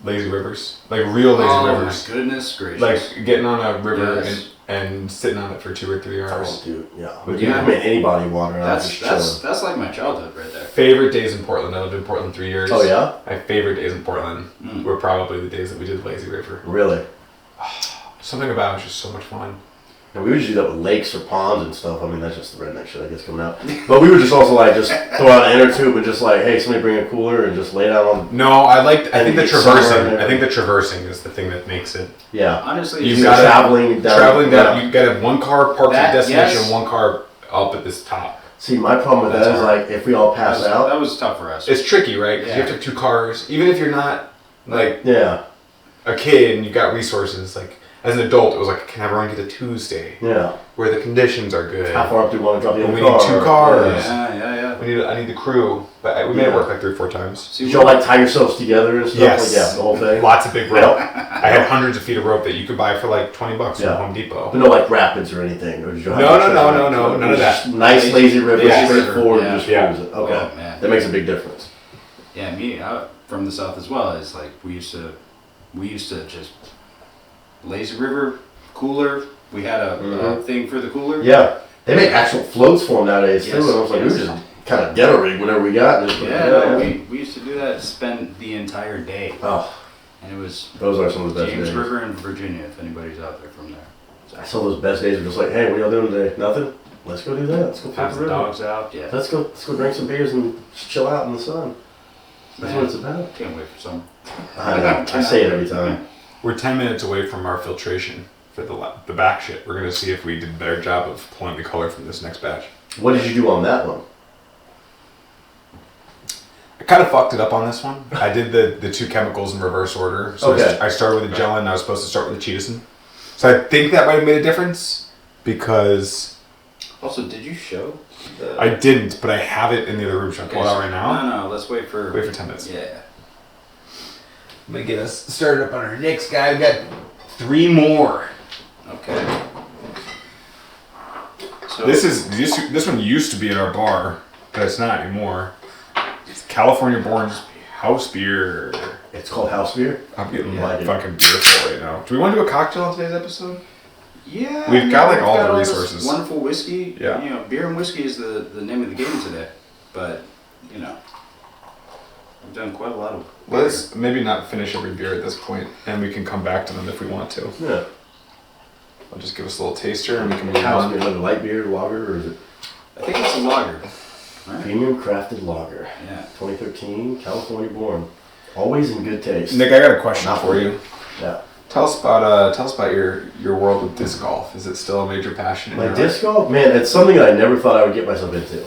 lazy rivers? Like real lazy Oh rivers. my goodness gracious. Like getting on a river Yes. and sitting on it for 2 or 3 Oh, hours. dude, yeah. Would You you- I mean, any body of water, and I'm just chilling. that's like my childhood right there. Favorite days in Portland. I lived in Portland 3 years. Oh, yeah? My favorite days in Portland were probably the days that we did lazy river. Really? Something about it was just so much fun. And we would do that with lakes or ponds and stuff. I mean, that's just the redneck shit, I guess, coming out. But we would just also, like, just throw out an inner tube and just, like, hey, somebody bring a cooler and just lay it out on. No, I think the And traversing. summer. I think the traversing is the thing that makes it. Yeah. Honestly, You've You're gotta- traveling down. down. You gotta have one car parked at the That- destination, yes. one car up at this top. See, my problem with That's that is, hard. like, if we all pass out. that was tough for us. It's tricky, right? 'Cause Yeah. you have to have 2 cars, even if you're not like Yeah. a kid and you've got resources. Like as an adult, it was like, can everyone get a Tuesday Yeah. where the conditions are good? How far up do you want to drop the Well, other we need car? 2 cars. Yeah. I need the crew, but we made it Yeah. work like 3 or 4 times. See, Did y'all, like, tie yourselves together and stuff? Yes. Like, yeah, the whole thing? Lots of big rope. I had hundreds of feet of rope that you could buy for like $20 Yeah. from Home Depot. But no, like, rapids or anything? Or did you have No, to no, check no, it no, out? no, It none was of that. just nice, lazy river, Yeah. straightforward, Yeah. just Yeah. cruise it. Okay. Oh, man. That makes a big difference. Yeah, me from the south as well. It's like we used to just lazy river cooler. We had a thing for the cooler. Yeah, they make actual floats for them nowadays too. And I was like, we just kind of ghetto rig whatever we got. And just we used to do that. Spend the entire day. Oh, and it was those are some of the best James days. River in Virginia. If anybody's out there from there, I saw those best days. Were just like, hey, what y'all doing today? Nothing. Let's go do that. Let's go have the dogs out. Yeah. Let's go drink some beers and just chill out in the sun. That's what it's about. Can't wait for some. I know. I say it every time. We're 10 minutes away from our filtration for the back shit. We're gonna see if we did a better job of pulling the color from this next batch. What did you do on that one? I kind of fucked it up on this one. I did the two chemicals in reverse order. So Okay. I started with the gelin, and I was supposed to start with the cheetacin. So I think that might have made a difference because Also, did you show? I didn't, but I have it in the other room. Should I pull it out right now? No, let's wait for 10 minutes. Yeah. I'm gonna get us started up on our next guy. We got 3 more. Okay. So This one used to be at our bar, but it's not anymore. It's California-born house beer. It's called house beer. I'm getting Yeah, fucking beautiful right now. Do we want to do a cocktail on today's episode? yeah, We've got, like, all the this resources. Wonderful whiskey. Yeah. You know, beer and whiskey is the name of the game today. But you know, we've done quite a lot of. Let's maybe not finish every beer at this point, and we can come back to them if we want to. Yeah. I'll just give us a little taster, and we can move House on. beer, like a light beer, lager, or is it I think it's a lager. Right? premium crafted lager? Yeah. 2013, California born. Always in good taste. Nick, I got a question for you. Yeah. Tell us about your world with disc golf. Is it still a major passion? In My your disc golf, man, it's something that I never thought I would get myself into.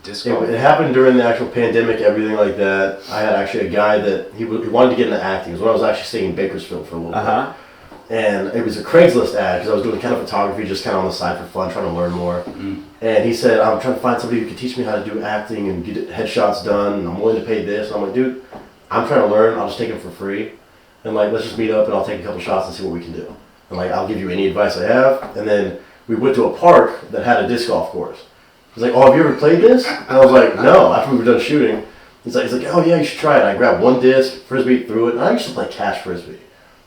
Disc It, golf. it happened during the actual pandemic, everything like that. I had actually a guy that he wanted to get into acting. It was when I was actually staying in Bakersfield for a little bit. Uh-huh. And it was a Craigslist ad because I was doing kind of photography just kind of on the side for fun, trying to learn more. And he said, I'm trying to find somebody who can teach me how to do acting and get headshots done, and I'm willing to pay this. And I'm like, dude, I'm trying to learn. I'll just take it for free. And like, let's just meet up and I'll take a couple shots and see what we can do. And like, I'll give you any advice I have. And then we went to a park that had a disc golf course. He's like, oh, have you ever played this? And I was like, no, after we were done shooting. He's like, oh yeah, you should try it. And I grabbed one disc, frisbee, threw it, and I used to play cash frisbee.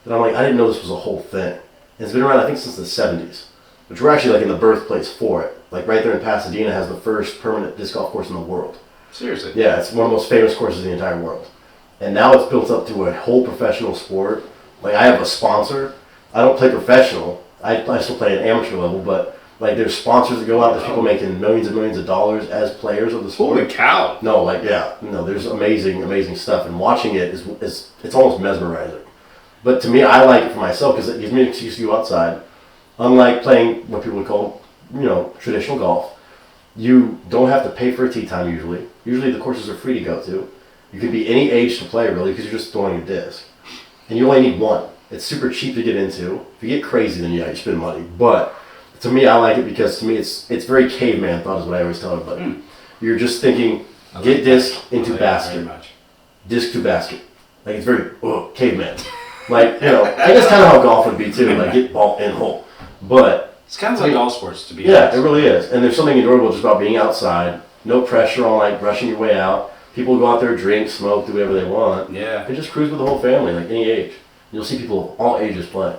And I'm like, I didn't know this was a whole thing. And it's been around, I think, since the 70s, which we're actually like in the birthplace for it. Like right there in Pasadena has the first permanent disc golf course in the world. Seriously. Yeah, it's one of the most famous courses in the entire world. And now it's built up to a whole professional sport. Like I have a sponsor. I don't play professional. I still play at amateur level, but like there's sponsors that go out. There's people making millions and millions of dollars as players of the sport. Holy cow! No, like yeah, no, there's amazing stuff, and watching it is it's almost mesmerizing. But to me, I like it for myself because it gives me an excuse to go outside. Unlike playing what people would call, traditional golf, you don't have to pay for a tee time usually. Usually the courses are free to go to. You could be any age to play really because you're just throwing a disc, and you only need one. It's super cheap to get into. If you get crazy, then yeah, you spend money. But to me, I like it because to me, it's very caveman thought is what I always tell everybody. You're just thinking, get disc into basket, disc to basket. Like it's very caveman. Like I guess kind of how golf would be too. Like get ball in hole, but It's kind of like all sports, to be yeah, honest. it really is. And there's something enjoyable just about being outside. No pressure on like rushing your way out. People go out there, drink, smoke, do whatever they want. Yeah. They just cruise with the whole family, like any age. You'll see people of all ages play.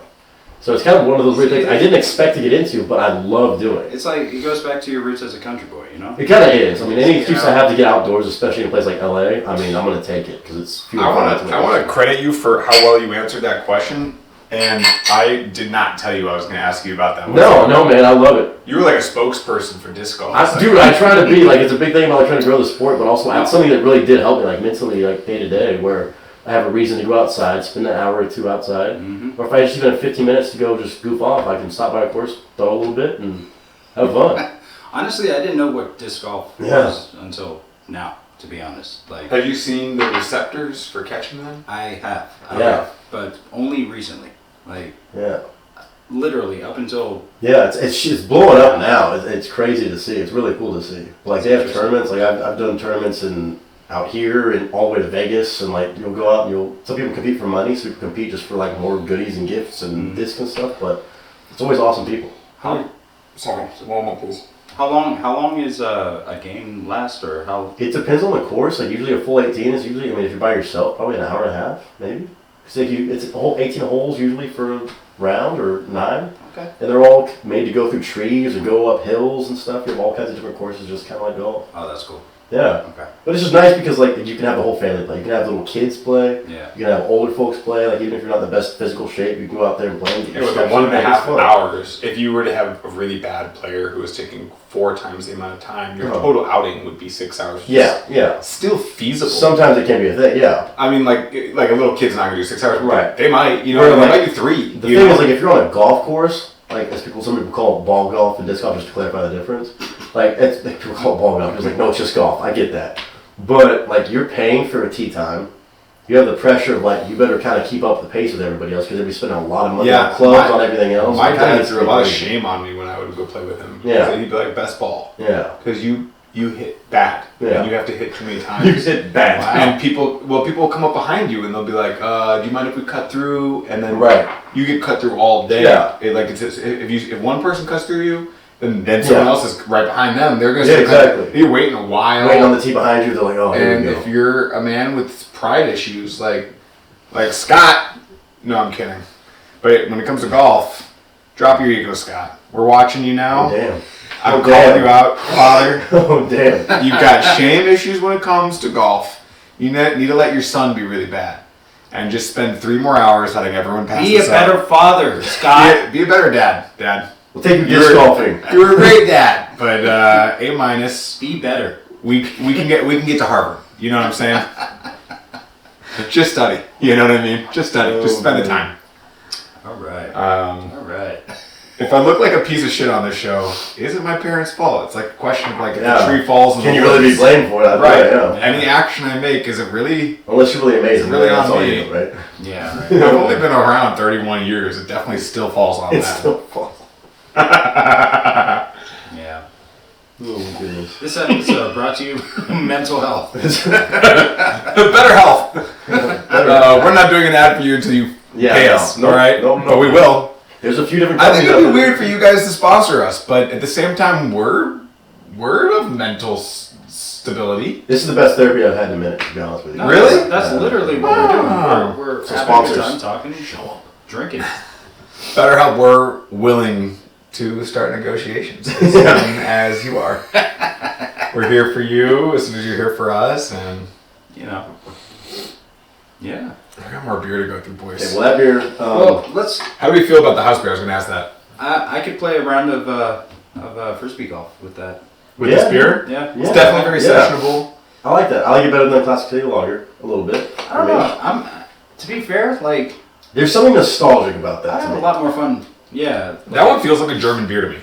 So it's kind of one of those weird things I didn't expect to get into, but I love doing it. It's like, it goes back to your roots as a country boy, you know? It kind of is. I mean, any excuse I have to get outdoors, especially in a place like LA, I mean, I'm going to take it because it's few and far between. I want to credit you for how well you answered that question, and I did not tell you I was going to ask you about that. No, man, I love it. You were like a spokesperson for disc golf. Dude, I try to be, like, it's a big thing about trying to grow the sport, but also it's something that really did help me, like, mentally, like, day to day, where I have a reason to go outside, spend an hour or two outside, or if I just even have 15 minutes to go just goof off, I can stop by a course, throw a little bit, and have fun. Honestly, I didn't know what disc golf was until now, to be honest. Like, have you seen the receptors for catching them? I have, but only recently. Like, literally up until it's blowing up now. It's crazy to see. It's really cool to see. Like they have tournaments. Like I've done tournaments out here and all the way to Vegas, and like you'll go out and some people compete for money, so people compete just for like more goodies and gifts and discs and stuff. But it's always awesome people. Sorry, one more please. How long is a game last, or how? It depends on the course. Like usually a full 18 is usually. I mean, if you're by yourself, probably an hour and a half, maybe. Because it's a whole 18 holes usually for a round or 9. Okay. And they're all made to go through trees or go up hills and stuff. You have all kinds of different courses, just kind of like golf. Oh, that's cool. Yeah. Okay. But it's just nice because like you can have the whole family play. You can have little kids play. Yeah. You can have older folks play. Like even if you're not in the best physical shape, you can go out there and play. And get It your was steps 1.5 in. hours. If you were to have a really bad player who was taking 4 times the amount of time, your total outing would be 6 hours. Yeah. Still feasible. Sometimes it can be a thing. Yeah. I mean, like a little kid's not gonna do 6 hours. Right. They might, you know, Where, they like, might do 3. The thing is, like, if you're on a golf course, like some people call it ball golf and disc golf, just to clarify the difference. Like, people call it ball golf. It's like, no, it's just golf. I get that. But, like, you're paying for a tee time. You have the pressure of, like, you better kind of keep up the pace with everybody else because they'll be spending a lot of money on clubs, on everything else. My dad gets threw a lot of crazy. shame on me when I would go play with him. Yeah. So he'd be like, best ball. Yeah. Because you hit bad. Yeah. And you have to hit too many times. You hit bad. And people will come up behind you and they'll be like, do you mind if we cut through? And then you get cut through all day. Yeah. If one person cuts through you, then someone else is right behind them. They're going to exactly. You're waiting a while. Waiting on the tee behind you, they're like, oh, here and we go. if you're a man with pride issues, like Scott, no, I'm kidding. But when it comes to golf, drop your ego, Scott. We're watching you now. Oh, damn. I'm calling you out, father. Oh, damn. You've got shame issues when it comes to golf. You need to let your son be really bad. And just spend 3 more hours letting everyone pass Be a better father, Scott. Be a better dad. We'll take you disc golfing. You're a great dad, but A-. Be better. We can get to Harvard. You know what I'm saying? Just study. You know what I mean? Just study. Just spend the time. All right. All right. If I look like a piece of shit on this show, is it my parents' fault? It's like a question of like if Yeah. the tree falls in Can the you really be woods. blamed for that? Right. Yeah. Any action I make, is it really? Unless you're really amazing. Really that's on all me. you do, right? Yeah. Right. I've only been around 31 years. It definitely still falls on It's that. still false. Yeah. Oh, goodness. This episode brought to you mental health. Better health. We're not doing an ad for you until you pay us. No, all right? no. But we will. There's a few different I think companies it'd be out there. weird for you guys to sponsor us, but at the same time, we're of mental stability. This is the best therapy I've had in a minute, to be honest with you. No, Really? That's literally what we're doing. We're So having a good sponsors. time talking, show up, drinking. BetterHelp, we're willing to start negotiations as soon as you are. We're here for you as soon as you're here for us, and You know. Yeah. I got more beer to go through, boys. Okay, well, that beer. Well, let's. How do you feel about the house beer? I was going to ask that. I could play a round of frisbee golf with that. With this beer? Yeah. It's definitely very sessionable. I like that. I like it better than Classic City Lager, a little bit. I don't know. To be fair, like There's something nostalgic about that I to have a me. lot more fun. Yeah. That one feels like a German beer to me.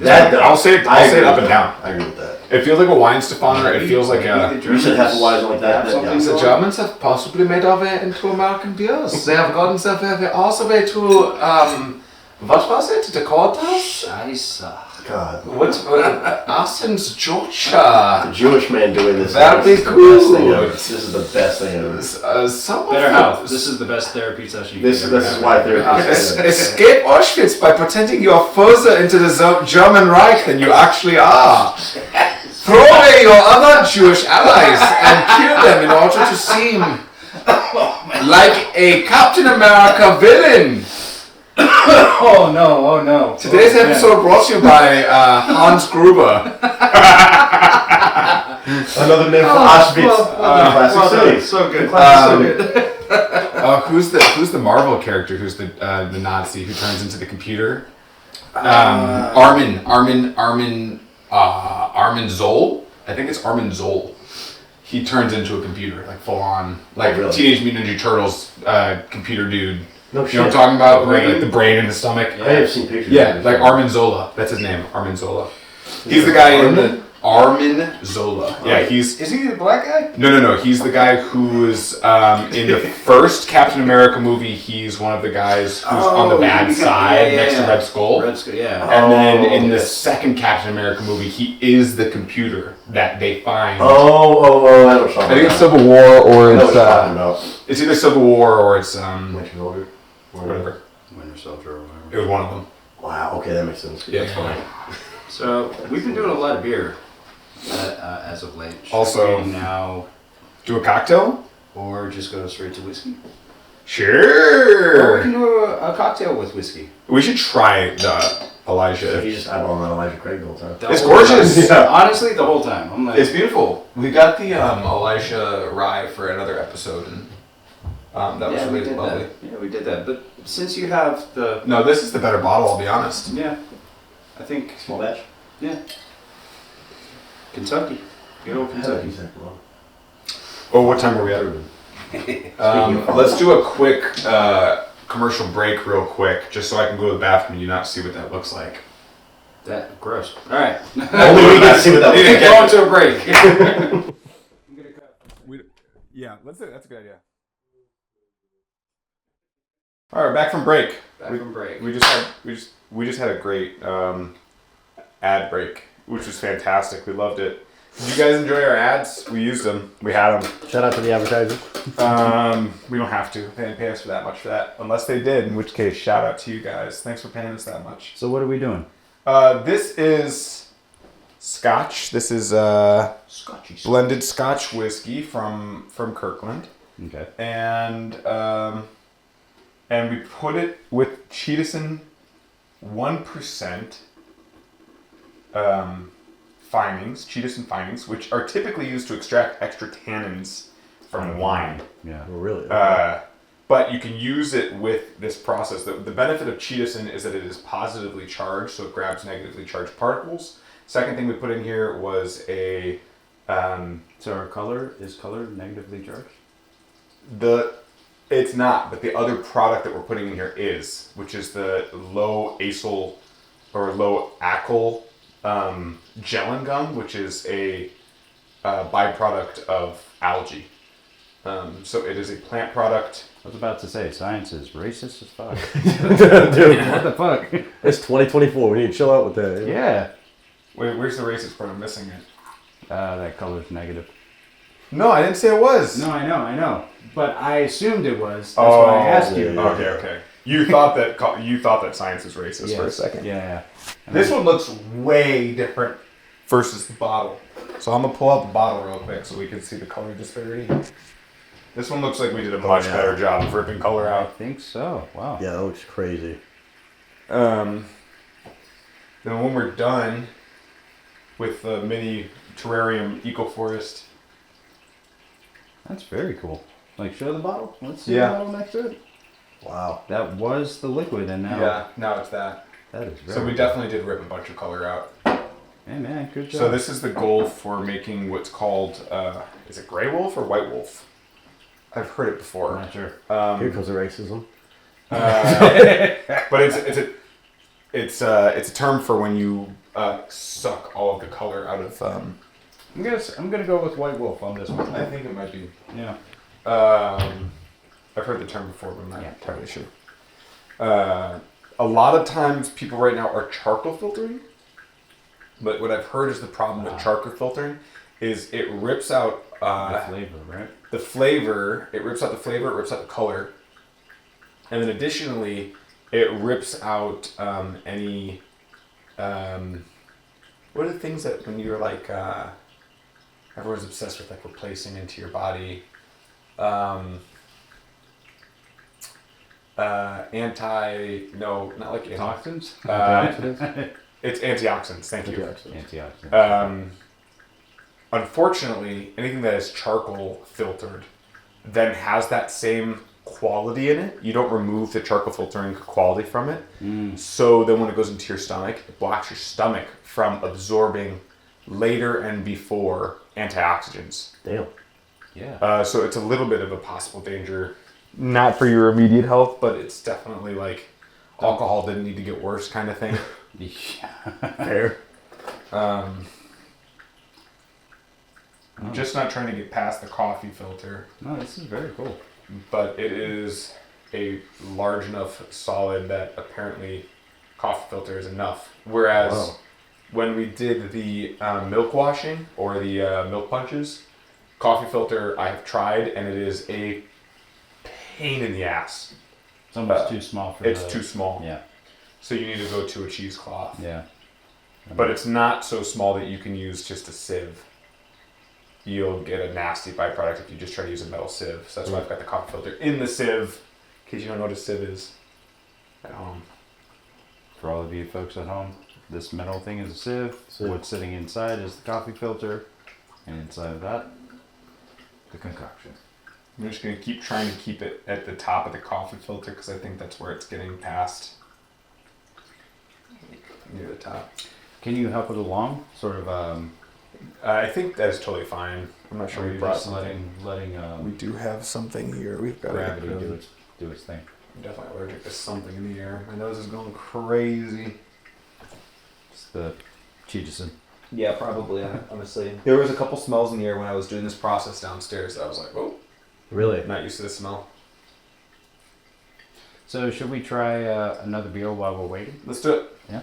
I'll say it agree up with and that. down. I agree with that. It feels like a Weinstefaner. It feels like a... You should have Hefeweizen like that. Something Yeah. The Germans have possibly made our way into American beers. They have gotten their also way to, what was it? Dakotas? Scheiße. God. What? Athens, Georgia. The Jewish man doing this. That'd be is the cool. best thing ever. This is the best thing ever. Some Better of health. those- This is the best therapy session. This is why therapy is so good. Escape Auschwitz by pretending you are further into the German Reich than you actually are. Throw away your other Jewish allies and kill them in order to seem like a Captain America villain. Oh no. Today's episode brought to you by Hans Gruber. Another name for Auschwitz. Classic City. So good. Um, So good. Who's the Marvel character? Who's the Nazi who turns into the computer? Armin Zoll. I think it's Armin Zoll. He turns into a computer, like full on, like really? Teenage Mutant Ninja Turtles computer dude. No You know what I'm talking about? The brain? Like the brain in the stomach. I have seen pictures. Yeah, of like it. Armin Zola. That's his name, Armin Zola. He's the guy in the Armin Zola. Yeah, he's Is he the black guy? no. He's the guy who's in the first Captain America movie. He's one of the guys who's on the bad side next to Red Skull. Red Skull, yeah. And then in the okay. second Captain America movie, he is the computer that they find. I know what you're talking I think it's about. Civil War or I know what it's you're talking about. it's either Civil War or it's Winter Soldier. whatever. Winter Soldier or whatever. It was one of them. Wow. Okay, that makes sense. Yeah. That's fine. So we've been doing a lot of beer as of late. Should Also- we now, Do a cocktail? or just go straight to whiskey? Or we Sure. can do a cocktail with whiskey. We should try the So Elijah. you just eyeball on Elijah Craig the whole time. The It's whole gorgeous. time. Yeah. Honestly, the whole time. I'm like, It's beautiful. We got the Elijah rye for another episode, and that was yeah, we really did lovely. that. Yeah, we did that. But since you have the, No, this is the better bottle. I'll be honest. yeah, I think, Small batch. yeah, Kentucky, good old Kentucky. Oh, what time are we at? Let's do a quick commercial break, real quick, just so I can go to the bathroom and you not see what that looks like. That gross. All right. Only we can see what that looks like. Going to a break. Yeah, that's a good idea. All right, back from break. Back from break. We just had a great ad break, which was fantastic. We loved it. Did you guys enjoy our ads? We used them. We had them. Shout out to the advertisers. We don't have to. They didn't pay us for that much for that, unless they did. In which case, shout out to you guys. Thanks for paying us that much. So what are we doing? This is Scotch. This is Scotchy. blended Scotch whiskey from Kirkland, Okay. and we put it with Cheetahson 1% Cheetahson finings, which are typically used to extract extra tannins from wine. Yeah. Oh, really? But you can use it with this process. The benefit of Cheetahson is that it is positively charged, so it grabs negatively charged particles. Second thing we put in here was a So our color is negatively charged. It's not, but the other product that we're putting in here is, which is the low acyl or low alkyl gellan gum, which is a byproduct of algae. So it is a plant product. I was about to say, science is racist as fuck. Dude, What the fuck? it's 2024. We need to chill out with that. Yeah. Wait, where's the racist part? I'm missing it. That color's negative. No, I didn't say it was. No, I know. But I assumed it was. That's why I asked you. yeah. Okay. You thought that science was racist for a second. Yeah. This one looks way different versus the bottle. So I'm gonna pull out the bottle real quick so we can see the color disparity. This one looks like we did a much better job of ripping color I out. think so. Wow. Yeah, that looks crazy. Then when we're done with the mini terrarium ecoforest, That's very cool. Like, show the bottle. Let's see Yeah. the bottle next to it. Wow. That was the liquid, and now now it's that. that is very So we cool. definitely did rip a bunch of color out. Hey man, good job. So this is the goal for making what's called, is it gray wolf or white wolf? I've heard it I'm before. not sure. Here comes the racism. But it's a term for when you suck all of the color out of. I'm gonna go with white wolf on this one. I think it might be. Yeah. I've heard the term before, but I'm not entirely sure. A lot of times, people right now are charcoal filtering. But what I've heard is the problem with charcoal filtering is it rips out The flavor, right? the flavor. It rips out the flavor. It rips out the color, and then additionally, it rips out any. What are the things that when you're like everyone's obsessed with like replacing into your body? Not like Toxins? it's antioxidants. Thank you. Antioxidants. Unfortunately, anything that is charcoal filtered then has that same quality in it. You don't remove the charcoal filtering quality from it. So then when it goes into your stomach, it blocks your stomach from absorbing later and before antioxidants. Damn. Yeah. So it's a little bit of a possible danger. Not for your immediate health, but it's definitely like alcohol didn't need to get worse kind of thing. Yeah. Fair. I'm just not trying to get past the coffee filter, No, this is very cool. but it is a large enough solid that apparently coffee filter is enough. Whereas when we did the milk washing or the milk punches, coffee filter I have tried and it is a pain in the ass. It's almost too small for It's too small. Yeah. So you need to go to a cheesecloth. Yeah. But it's not so small that you can use just a sieve. You'll get a nasty byproduct if you just try to use a metal sieve. So that's why I've got the coffee filter in the sieve, in case you don't know what a sieve is at home. For all of you folks at home, this metal thing is a sieve. What's sitting inside is the coffee filter. And inside of that, the concoction. I'm just going to keep trying to keep it at the top of the coffee filter because I think that's where it's getting past. Near the top. Can you help it along? Sort of, I think that's totally fine. I'm not sure or we you're brought just something. letting We do have something here. We've got gravity do its thing. I'm definitely allergic to something in the air. My nose is going crazy. It's the Cheetahson. Yeah, probably. Honestly, there was a couple smells in the air when I was doing this process downstairs that I was like, "Oh, Really? not used to this smell." So should we try another beer while we're waiting? Let's do it. Yeah.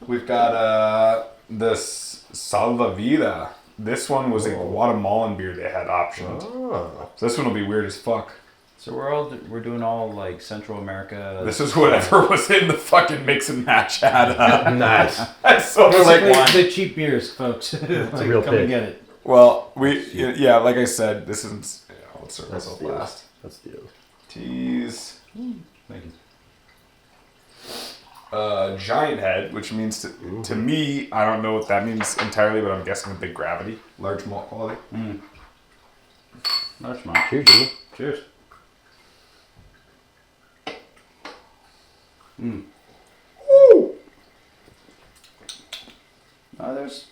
We've got this Salva Vida. This one was a Guatemalan beer they had optioned. Oh. So this one will be weird as fuck. So we're doing all like Central America. This is whatever was in the fucking mix and match had. Nice. That's so like like wine. the cheap beers, folks. a real Come and pick. get it. Well, yeah, like I said, this isn't. Yeah, let's serve That's myself the deal. last. That's the deal. Tease. Thank you. Giant head, which means to me, I don't know what that means entirely, but I'm guessing a big gravity, large malt quality. Large amount. Cheers, Jimmy. Cheers. Woo! There's.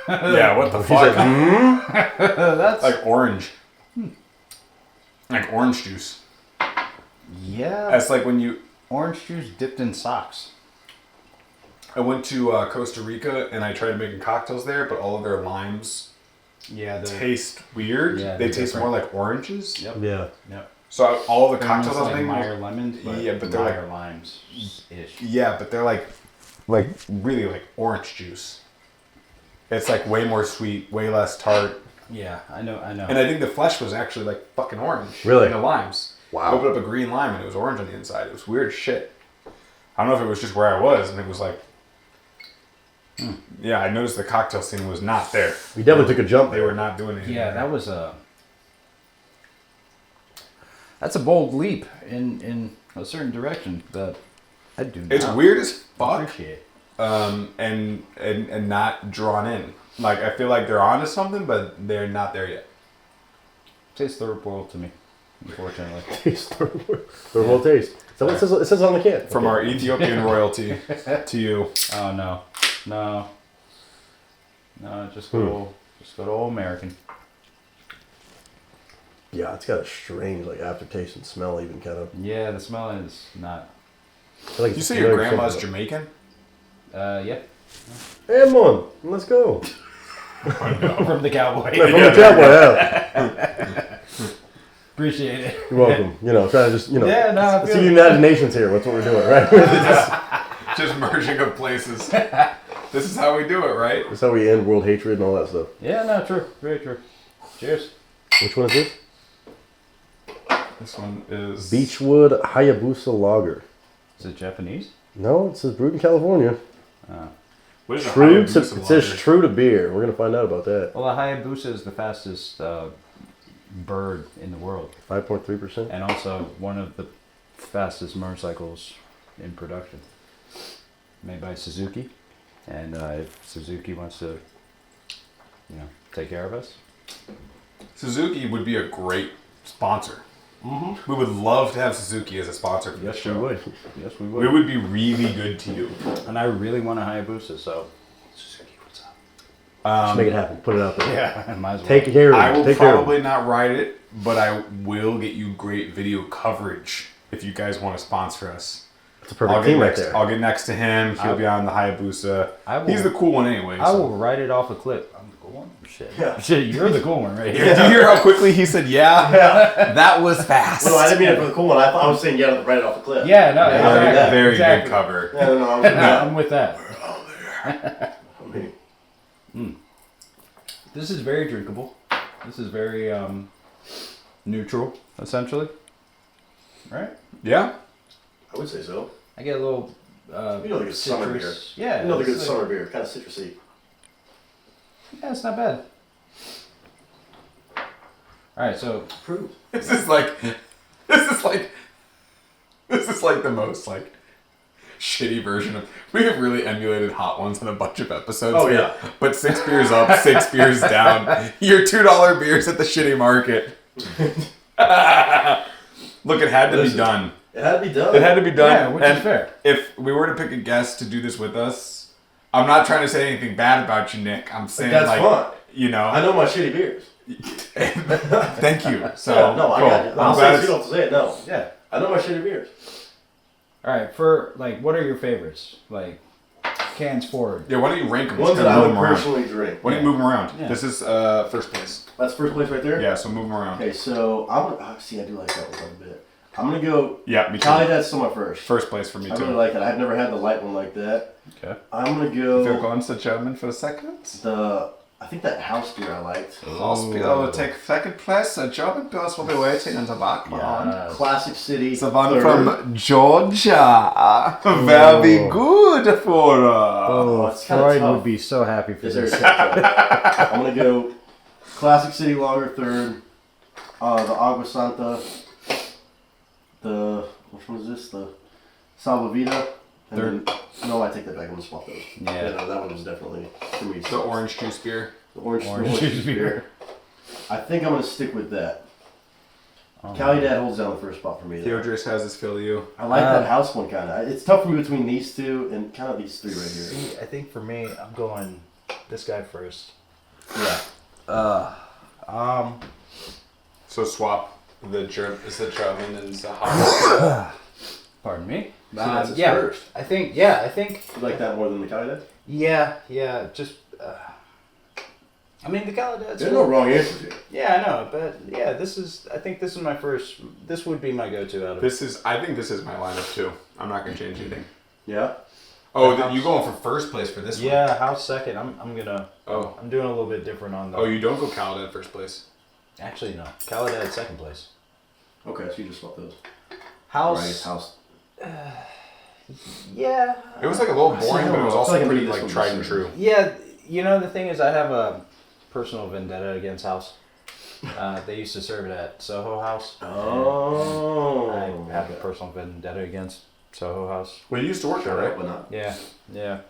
Yeah, what the He's fuck? like, That's Like orange. Like orange juice. yeah. That's like when you. Orange juice dipped in socks. I went to Costa Rica and I tried making cocktails there, but all of their limes Yeah. taste weird. Yeah, they they're taste different. more like oranges. Yep. yeah. Yep. So all the They're cocktails almost I was like making. Meyer lemons, but Yeah, but they're Meyer limes ish. Yeah, but they're like really like orange juice. It's like way more sweet, way less tart. Yeah, I know. And I think the flesh was actually like fucking orange. Really? In the limes. Wow. I opened up a green lime and it was orange on the inside. It was weird as shit. I don't know if it was just where I was and it was like... Yeah, I noticed the cocktail scene was not there. We definitely took a jump They there. were not doing anything. Yeah, that was a. That's a bold leap in a certain direction that I do not It's weird as fuck. appreciate. And not drawn in. Like, I feel like they're onto something, but they're not there yet. Tastes third world to me, unfortunately. Taste. Third world taste. So what it says on the can. From our Ethiopian royalty to you. Oh no, just go old American. Yeah, it's got a strange like aftertaste and smell even kind of. Yeah, the smell is not. I feel like You it's say your familiar grandma's something. Jamaican? Yeah, Hey, man, let's go. from the cowboy. From the cowboy, yeah. Appreciate it. You're welcome. Trying to just, Yeah, no, I see feel the United Nations here. That's what we're doing, right? Just merging of places. This is how we do it, right? That's how we end world hatred and all that stuff. Yeah, no, true, very true. Cheers. Which one is this? This one is... Beechwood Hayabusa Lager. Is it Japanese? No, it says brewed in California. What is a True to, Hayabusa it says lager? true to beer. We're going to find out about that. Well, the Hayabusa is the fastest bird in the world, 5.3%. and also one of the fastest motorcycles in production, made by Suzuki. And if Suzuki wants to, take care of us, Suzuki would be a great sponsor. We would love to have Suzuki as a sponsor for this yes, show. we would. Yes, we would. We would be really good to you. And I really want a Hayabusa, so Suzuki, what's up? Just make it happen. Put it out there. Yeah, I might as well. Take care of it. I will Take care of it. probably not ride it, but I will get you great video coverage if you guys want to sponsor us. It's a perfect team right there. I'll get next to him. He'll be on the Hayabusa. I will- He's the cool one anyway. I so. will write it off a clip. I'm the cool one? Shit. Yeah. Shit, you're the cool one right Do here. you hear how quickly he said yeah? That was fast. Well, I didn't mean it for the cool one. I was saying yeah, right off the cliff. Yeah, no, Yeah, exactly. yeah. Very exactly. good cover. No, I was I'm with that. This is very drinkable. This is very neutral, essentially. Right? Yeah? I would say so. I get a little. You know the good summer beer. Yeah. You know the good it's summer beer, kind of citrusy. Yeah, it's not bad. All right, so Proof. This is like the most like shitty version of. We have really emulated Hot Ones on a bunch of episodes. Oh, here, yeah. But 6 beers up, 6 beers down. Your $2 beers at the shitty market. Look, it had to be done. It had to be done. It had to be done. Yeah, which and is fair. If we were to pick a guest to do this with us, I'm not trying to say anything bad about you, Nick. I'm saying That's like, fun. you know. I know my shitty beers. Thank you. So Yeah, no, I cool. got it. I'm I'll say glad it, so you don't have to say it. No. yeah. I know my shitty beers. All right, for like, what are your favorites? Like, cans forward. Yeah, why don't you rank them? Ones Just that I move would them around. personally drink. Why don't you move them around? Yeah. This is first place. That's first place right there? Yeah, so move them around. Okay, so I'm gonna. Oh, see, I do like that one quite a bit. I'm gonna go. Yeah, me too. Cali, that's still my first. First place for me I too. really like that. I've never had the light one like that. Okay. I'm gonna Phil go. going to German for a second. I think that house beer I liked. Hospital will take second place. A German bus will be waiting in the background. Yeah. Classic City. The one third. from Georgia. Very good for us. Oh, it's kinda Freud tough. would be so happy for Yes, this. sir. I'm gonna go Classic City Lager third. The Agua Santa. Which one is this? The Salvavita. And Third. then, no, I take that back. I'm gonna swap those. Yeah. No, that one was definitely for me. The orange juice beer. The orange Orange juice beer. I think I'm gonna stick with that. Oh. Cali Dad holds down the first spot for me. though. Theodris has his fill you. I like that house one kind of. It's tough for me between these two and kind of these three right here. See, I think for me, I'm going this guy first. Yeah. So swap the German and the hot. Pardon me. So that's his yeah, first. I think. You like that more than the Cali Dad? Yeah. Just. I mean, the Caladets. There's no wrong answers here. Yeah, I know, but yeah, this is. I think this is my first. This would be my go-to out of. I think this is my lineup too. I'm not gonna change anything. Yeah. Oh, then you going for first place for this one? Yeah, house second. I'm gonna. Oh. I'm doing a little bit different on the. Oh, you don't go Caladad first place. Actually, no. Caladad second place. Okay, so you just swap those. House. Right, house. Yeah. It was like a little boring, but it was I also feel like pretty this like one tried was and true. Yeah, you know the thing is, I have a personal vendetta against House. They used to serve it at Soho House. Oh. I have a personal vendetta against Soho House. Well, you used to work there, right? But not. Yeah,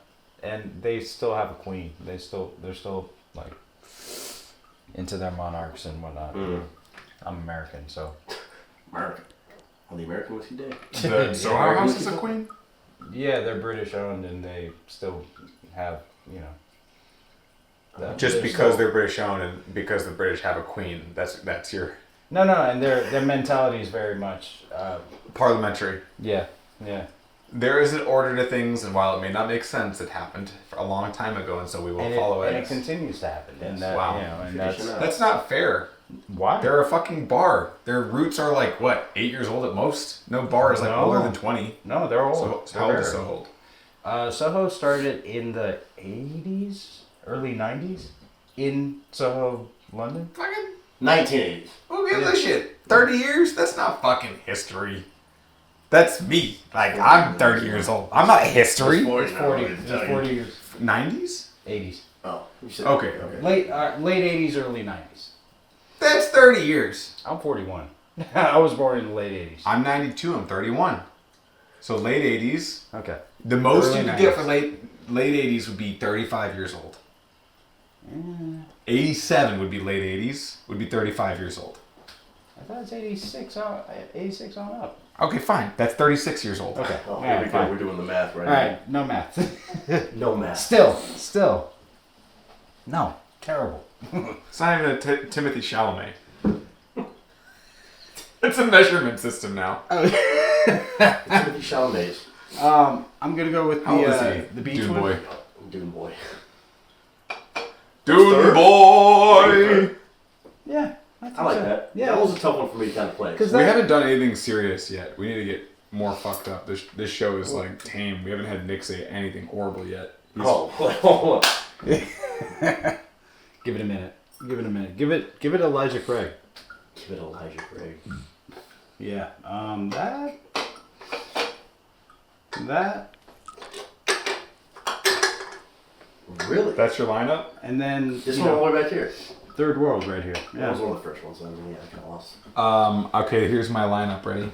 and they still have a queen. They're still like into their monarchs and whatnot. Mm. I'm American, so American. On the American Whiskey Day. The Soho Yeah. House is a queen. yeah, they're British owned and they still have Just they're because still- they're British owned and because the British have a queen, that's your no, and their mentality is very much parliamentary. yeah. There is an order to things, and while it may not make sense, it happened a long time ago, and so we will follow and it. it continues to happen. And that, Wow. and that's Tradition. That's not fair. why. They're a fucking bar. Their roots are like, what, 8 years old at most? No bar is like No. older than 20. No, they're old. So how old is Soho? Soho started in the 80s, early 90s, in Soho, London. Fucking, 1980s. who gives a shit? 30 years? That's not fucking history. That's me. Like, I'm 30 years old. I'm not history. It's 40 It's now, 40, let me it's tell you. 40 years. 90s? 80s. Oh, you said Okay. Late 80s, early 90s. That's 30 years. I'm 41. I was born in the late 80s. I'm 92. I'm 31. So late 80s. Okay. The most Early you could get for 90s. late 80s would be 35 years old. 87 would be late 80s, would be 35 years old. I thought it's 86 on up. Okay, fine. That's 36 years old. Okay. Oh, Yeah, here we go. fine. We're doing the math right All right, no math. now. No math. Still. No, terrible. It's not even a Timothy Chalamet. It's a measurement system now. Timothy Chalamet. I'm gonna go with How old is he? the beach Dune one. boy. Dune boy. Dune Third? boy! Yeah, I think I like so. that. Yeah, That was a tough one for me to kind of play. 'Cause We that- haven't done anything serious yet. We need to get more fucked up. This show is like tame. We haven't had Nick say anything horrible yet. Oh, hold on. Give it a minute. Give it Elijah Craig. Give it Elijah Craig. Yeah. That. that, Really? That's your lineup? and then This you one know, all the way back here. third world right here. That was Yeah. one of the first ones. I mean, I kind of lost. Okay, here's my lineup. Ready?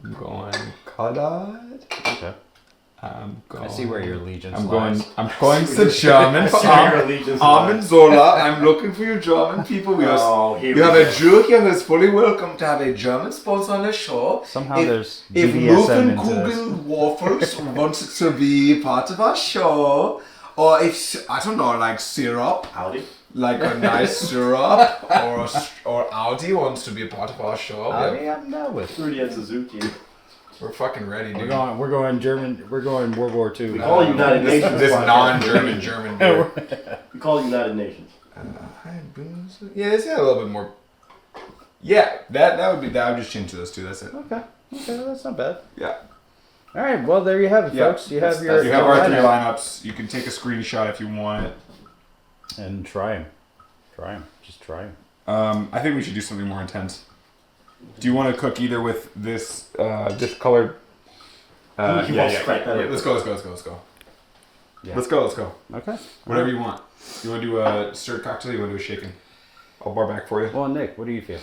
I'm going Kadat. Okay. I'm going. I see where your allegiance I'm lies. going. I'm going to German. Armin Zola. I'm looking for you German people. Oh, here You we have go. a Jew here who's fully welcome to have a German sponsor on the show. Somehow If- there's If BDSM into this. Muffin Waffles wants to be part of our show, or if, I don't know, like syrup, Howdy. like a nice syrup, or Audi wants to be a part of our show, I'm down with. Rudy and Suzuki. we're fucking ready, dude. We're going German. We're going World War II. We call it United Nations. This podcast. non-German German beer. We call it United Nations. Yeah, it's got a little bit more. Yeah, that would be that. I would just change those two. That's it. Okay, that's not bad. Yeah. All right, well there you have it, Yeah, folks. You have your You have our three lineup. lineups. You can take a screenshot if you want it. And try them. Just try them. I think we should do something more intense. Do you want to cook either with this discolored? You want to crack that Yeah, up? let's go. Yeah. Let's go. Okay. Whatever you want. You want to do a stirred cocktail? You want to do a shaken? I'll bar back for you. Well, Nick, what do you feel?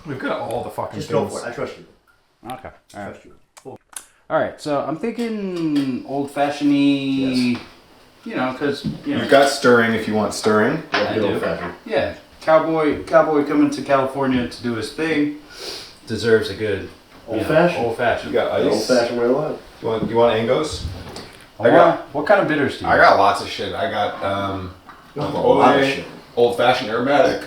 We've got all the fucking Just things. go for it. I trust you. Okay. All right. Trust you. All right. So I'm thinking old-fashioned-y. Yes. You know, because You've got stirring if you want stirring. Yeah, I good do. old fashioned. Yeah, cowboy coming to California to do his thing deserves a good Old fashioned. Old fashioned. You got Old ice. fashioned way alive. You want Angos? I got. What kind of bitters do you? I got lots of shit. I got A lot of shit. old fashioned aromatic,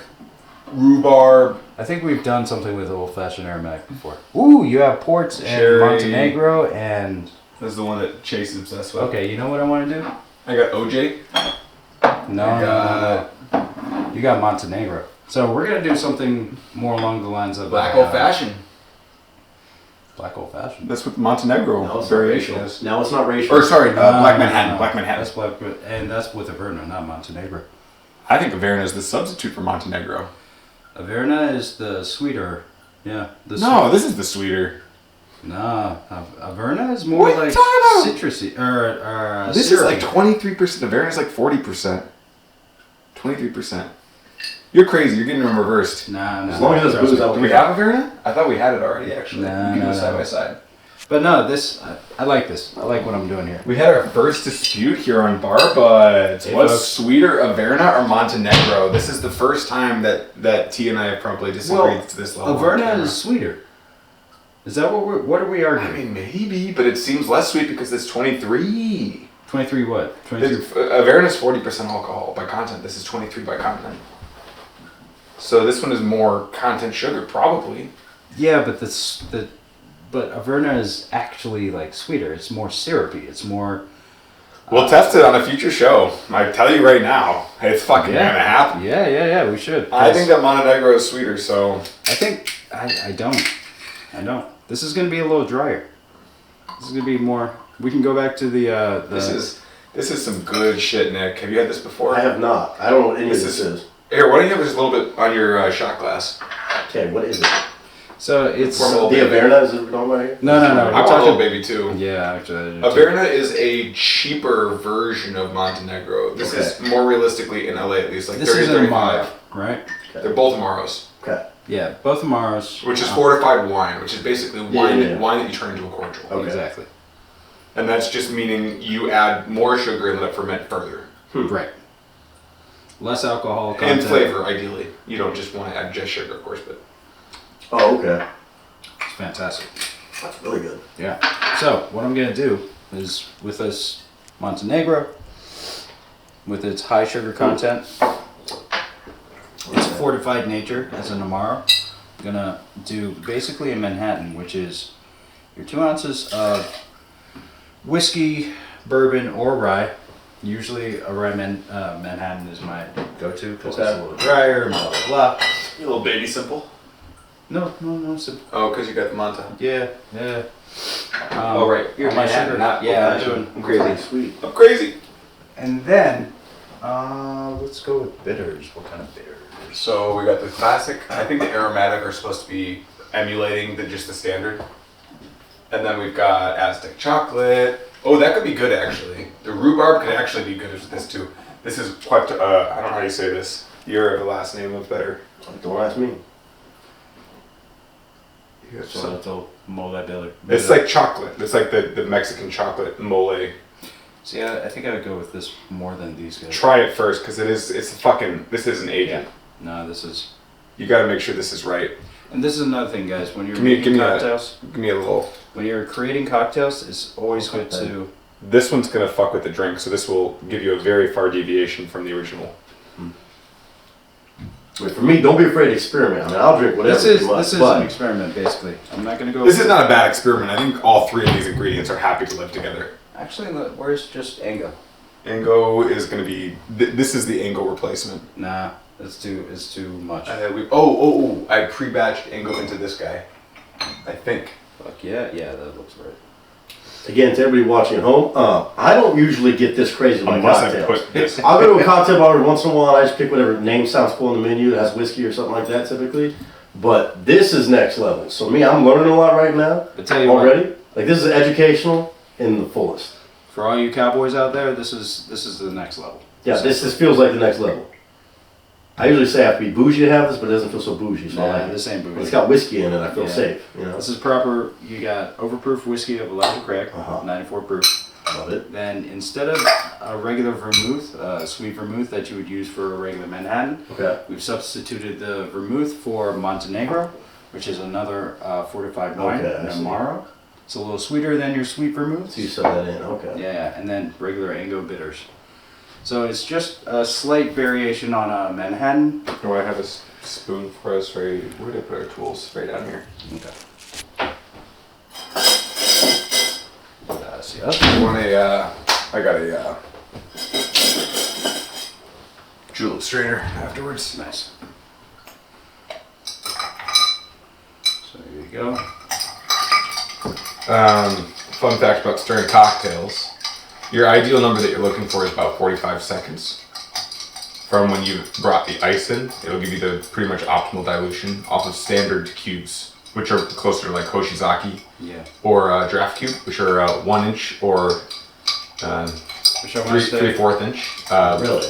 rhubarb. I think we've done something with old fashioned aromatic before. Ooh, you have ports and Cherry. Montenegro and. This is the one that Chase is obsessed with. Okay, you know what I want to do? I got OJ. No. You got Montenegro. So we're gonna do something more along the lines of Black old fashioned. Black old fashioned. That's what Montenegro Now it's not variation racial. is. Now it's not racial. Or sorry, Black Manhattan. Black Manhattan. That's black, and that's with Averna, not Montenegro. I think Averna is the substitute for Montenegro. Averna is the sweeter. Yeah. No, this is the sweeter. Nah, Averna is more What are you like talking about? citrusy or This syrupy. is like 23%. Averna is like 40%. 23%. You're crazy. You're getting them reversed. Nah, As long as there's booze, I Do don't we care. have Averna? I thought we had it already, actually. Nah, we can do nah, it side nah. by side. But no, this I like this. I like what I'm doing here. We had our first dispute here on Bar Buds. Hey, What's folks. sweeter, Averna or Montenegro? This is the first time that T and I have probably disagreed to this level. on Averna camera. is sweeter. Is that what are we I arguing? mean, maybe, but it seems less sweet because it's 23. 23 what? 23. Averna is 40% alcohol by content. This is 23 by content. So this one is more content sugar, probably. Yeah, but but Averna is actually like sweeter. It's more syrupy. It's more. We'll test it on a future show. I tell you right now, it's fucking gonna happen. Yeah. We should. I think that Montenegro is sweeter, so I think I don't. This is gonna be a little drier. This is gonna be more. We can go back to the. this is some good shit, Nick. Have you had this before? I have not. I don't know what any This of this is. Here, why don't you have just a little bit on your shot glass? Okay, what is it? So it's From The Averna is it we're talking about here? no. I We're want a talking. little baby too. Yeah, actually. I do too. Averna is a cheaper version of Montenegro. This is more realistically in LA at least, like This 30, is an 35. Amaro, right? They're both Amaros, Okay. Yeah, both Amaros. which is fortified wine, which is basically wine, yeah. wine that you turn into a cordial. Okay. Exactly. And that's just meaning you add more sugar and let it ferment further. Right. Less alcohol content. And flavor, ideally. You don't just want to add just sugar, of course, but Oh, okay. It's fantastic. That's really good. Yeah. So what I'm gonna do is with this Montenegro, with its high sugar content, its fortified nature as an Amaro, I'm gonna do basically a Manhattan, which is your 2 ounces of whiskey, bourbon, or rye. Usually a rye Manhattan is my go-to because it's a little drier, blah blah blah. a little baby simple. No, simple. Oh, because you got the Monta. Yeah. Oh, right. You're on my Manhattan, sugar. not Yeah, I'm old-fashioned. doing. I'm crazy. Sweet. I'm crazy. And then, let's go with bitters. What kind of bitters? So we got the classic. I think the aromatic are supposed to be emulating just the standard. And then we've got Aztec chocolate. Oh, that could be good actually. The rhubarb could actually be good with this too. This is quite, I don't know how you say this. Your the last name of better. Don't ask me. It's like chocolate. It's like the Mexican chocolate mole. See, I think I would go with this more than these guys. Try it first, because this isn't agent. No, this is... You gotta make sure this is right. And this is another thing, guys. When you're Give me making cocktails... Give me a little... When you're creating cocktails, it's always good to... This one's gonna fuck with the drink, so this will give you a very far deviation from the original. Wait, for me, don't be afraid to experiment. I mean, I'll drink whatever This you want. is an experiment, basically. I'm not gonna go... This is not a bad experiment. I think all three of these ingredients are happy to live together. Actually, where's just Ango? Ango is gonna be... This is the Ango replacement. Nah, it's too much. I pre-batched Ango into this guy. I think. Fuck yeah, that looks right. Again, to everybody watching at home, I don't usually get this crazy with my Unless I cocktails. put this. I'll go to a cocktail bar every once in a while. I just pick whatever name sounds cool on the menu that has whiskey or something like that, typically. But this is next level. So me, I'm learning a lot right now. But tell you already. Like this is educational in the fullest. For all you cowboys out there, this is the next level. Yeah, this feels like the next level. I usually say I have to be bougie to have this, but it doesn't feel so bougie. So I like it. This ain't When bougie. it's got whiskey in it, I feel safe. You know. This is proper. You got overproof whiskey of Elijah Craig, 94 proof. Love it. Then instead of a regular vermouth, sweet vermouth that you would use for a regular Manhattan, we've substituted the vermouth for Montenegro, which is another fortified wine, Amaro. It's a little sweeter than your sweet vermouth. So you set that in, okay. Yeah, and then regular Ango bitters. So it's just a slight variation on a Manhattan. Do I have a spoon for us? Right? Where did I put our tools? Right down here. Okay. See us? I want I got a julep strainer afterwards. Nice. So here you go. Fun fact about stirring cocktails. Your ideal number that you're looking for is about 45 seconds. From when you brought the ice in, it'll give you the pretty much optimal dilution off of standard cubes, which are closer to like Hoshizaki or Draft Cube, which are 1 inch or 3/4 inch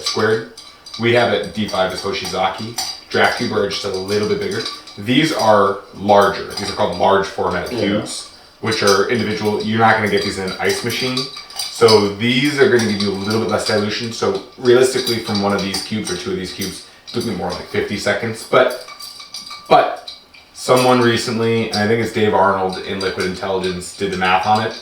squared. We have it D5 as Hoshizaki. Draft Cube are just a little bit bigger. These are larger. These are called large format cubes, which are individual. You're not going to get these in an ice machine. So these are going to give you a little bit less dilution. So realistically, from one of these cubes or two of these cubes, it took me more like 50 seconds. But someone recently, and I think it's Dave Arnold in Liquid Intelligence, did the math on it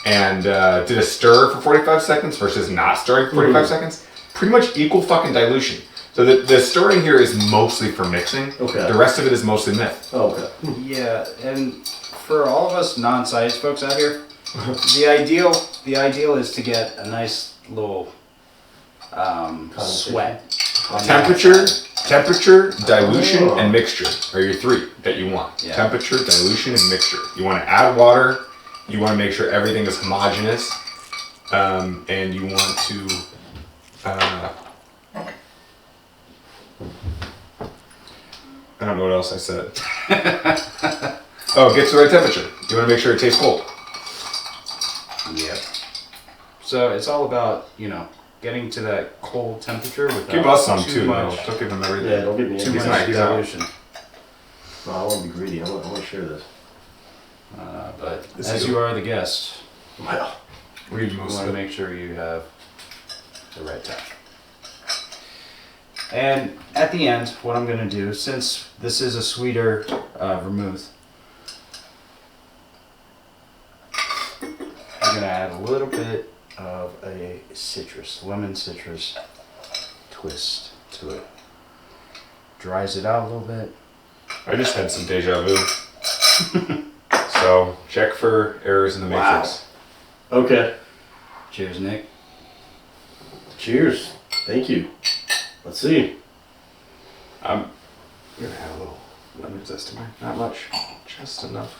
and did a stir for 45 seconds versus not stirring for 45 seconds. Pretty much equal fucking dilution. So the stirring here is mostly for mixing. Okay. The rest of it is mostly myth. Oh, okay. Yeah, and for all of us non-science folks out here, the ideal is to get a nice little sweat. Temperature, dilution, and mixture are your three that you want. Yeah. Temperature, dilution, and mixture. You want to add water. You want to make sure everything is homogeneous, and you want to. I don't know what else I said. Oh, get to the right temperature. You want to make sure it tastes cold. Yep. So it's all about, getting to that cold temperature without give us some too too. much. No, don't give him everything. Yeah, don't give me Too much He's out. dilution. No, I want to be greedy. I want to share this. But This as is you are the guest, Well, We you want to make sure you have the right time. And at the end, what I'm going to do, since this is a sweeter vermouth, I'm going to add a little bit of a lemon citrus twist to it. Dries it out a little bit. I just had some deja vu. So check for errors in the matrix. okay. Cheers, Nick. Cheers. Thank you. Let's see. I'm gonna add a little lemon zest in there. Not much, just enough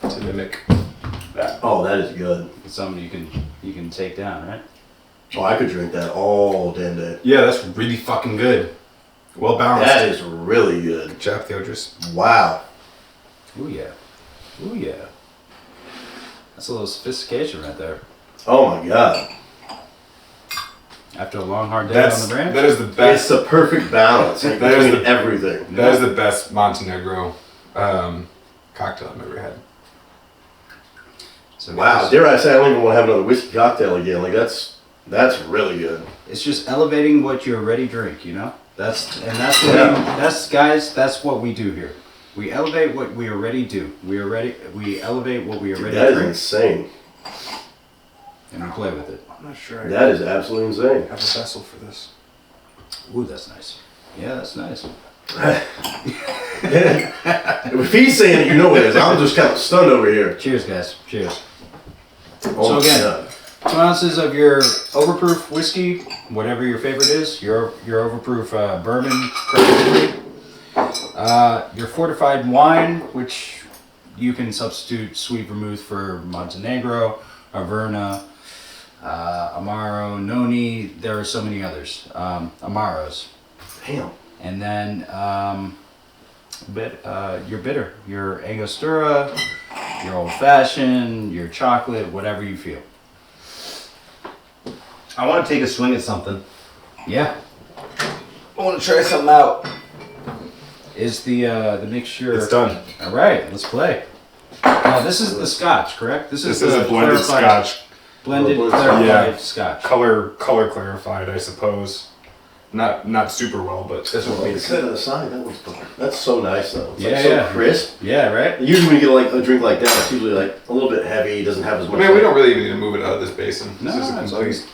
to mimic that. Oh, that is good. It's something you can take down, right? Oh, I could drink that all damn day. Yeah, that's really fucking good. Well balanced. That is really good. Good job, Theodris. Wow. Ooh yeah. Ooh yeah. That's a little sophistication right there. Oh my god. After a long, hard day on the ranch. That is the It's best. the perfect balance That is between the- everything. That is the best Montenegro cocktail I've ever had. So Wow, guys, dare I say I don't even want to have another whiskey cocktail again. Like that's really good. it's just elevating what you already drink, you know. That's what Yeah. that's what we do here. We elevate what we already do. We elevate what we already That is drink, insane. and we play with it. I'm not sure I That is absolutely insane. have a vessel for this. Ooh, that's nice. Yeah, that's nice. If he's saying it, you know it is. I'm just kind of stunned over here. Cheers, guys. Cheers. Oh So my again, God. 2 ounces of your overproof whiskey, whatever your favorite is, your overproof bourbon, preferably. Your fortified wine, which you can substitute sweet vermouth for Montenegro, Averna, Amaro, Noni. There are so many others. Amaros. Damn. And then your bitter, your Angostura, your old fashioned, your chocolate, whatever you feel. I want to take a swing at something. Yeah. I want to try something out. Is the mixture? It's done. All right, let's play. This is the Scotch, correct? This This is is the a blended clarified- Scotch, Blended, Blended, clarified yeah. Scotch. color clarified, I suppose. Not super well, but This will be Set it aside. That's so nice though. It's Yeah, like so yeah. crisp. Yeah, right. Usually when you get like a drink like that, it's usually like a little bit heavy. It doesn't have as I much. mean, we don't really even need to move it out of this basin. No, This is a it's complete.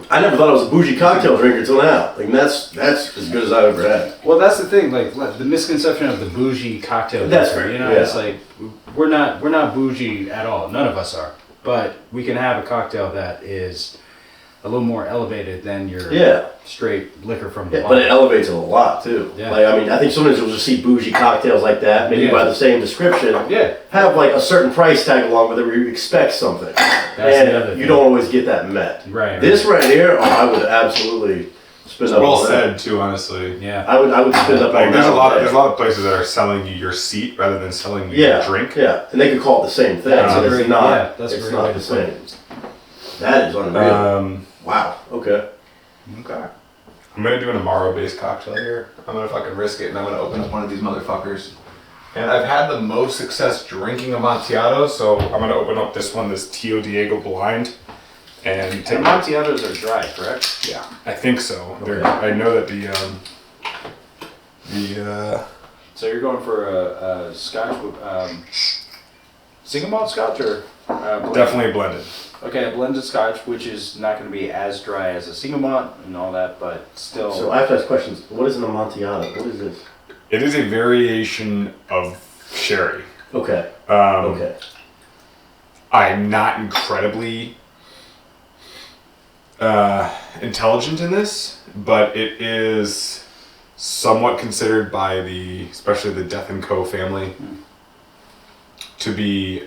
I never thought I was a bougie cocktail drinker until now. Like that's as good as I've ever had. Well, that's the thing. Like the misconception of the bougie cocktail. That's drinker, right, You know, yeah. it's like we're not bougie at all. None of us are. But we can have a cocktail that is a little more elevated than your Yeah. straight liquor from the Yeah, but it bottle. elevates it a lot too. Yeah. Like I mean, I think sometimes you'll just see bougie cocktails like that, maybe Yeah. by the same description, Yeah, have like a certain price tag along with it where you expect something, that's the other and you thing. don't always get that met. Right. This right here, oh, I would absolutely spend up Well on said that. too, honestly. Yeah. I would spend up Like on there's that. a lot all day. of places that are selling you your seat rather than selling you Yeah, your drink. yeah, and they could call it the same thing. That's so a it's great- not. yeah, that's a it's great way not to the put same. it. That is unreal. Wow. Okay. Okay. I'm gonna do an Amaro based cocktail here. I'm gonna fucking risk it and I'm gonna open up one of these motherfuckers. And I've had the most success drinking Amontillado, so I'm gonna open up this one, this Tio Diego Blind, and take And Amontillados are dry, correct? Yeah, I think so. Okay. I know that the So you're going for a Scotch, single malt Scotch or blended? definitely blended. Okay, a blended Scotch, which is not going to be as dry as a single malt and all that, but still. So I have to ask questions. What is an Amontillado? What is this? It is a variation of sherry. Okay. Um, Okay. I'm not incredibly intelligent in this, but it is somewhat considered by especially the Death and Co. family, to be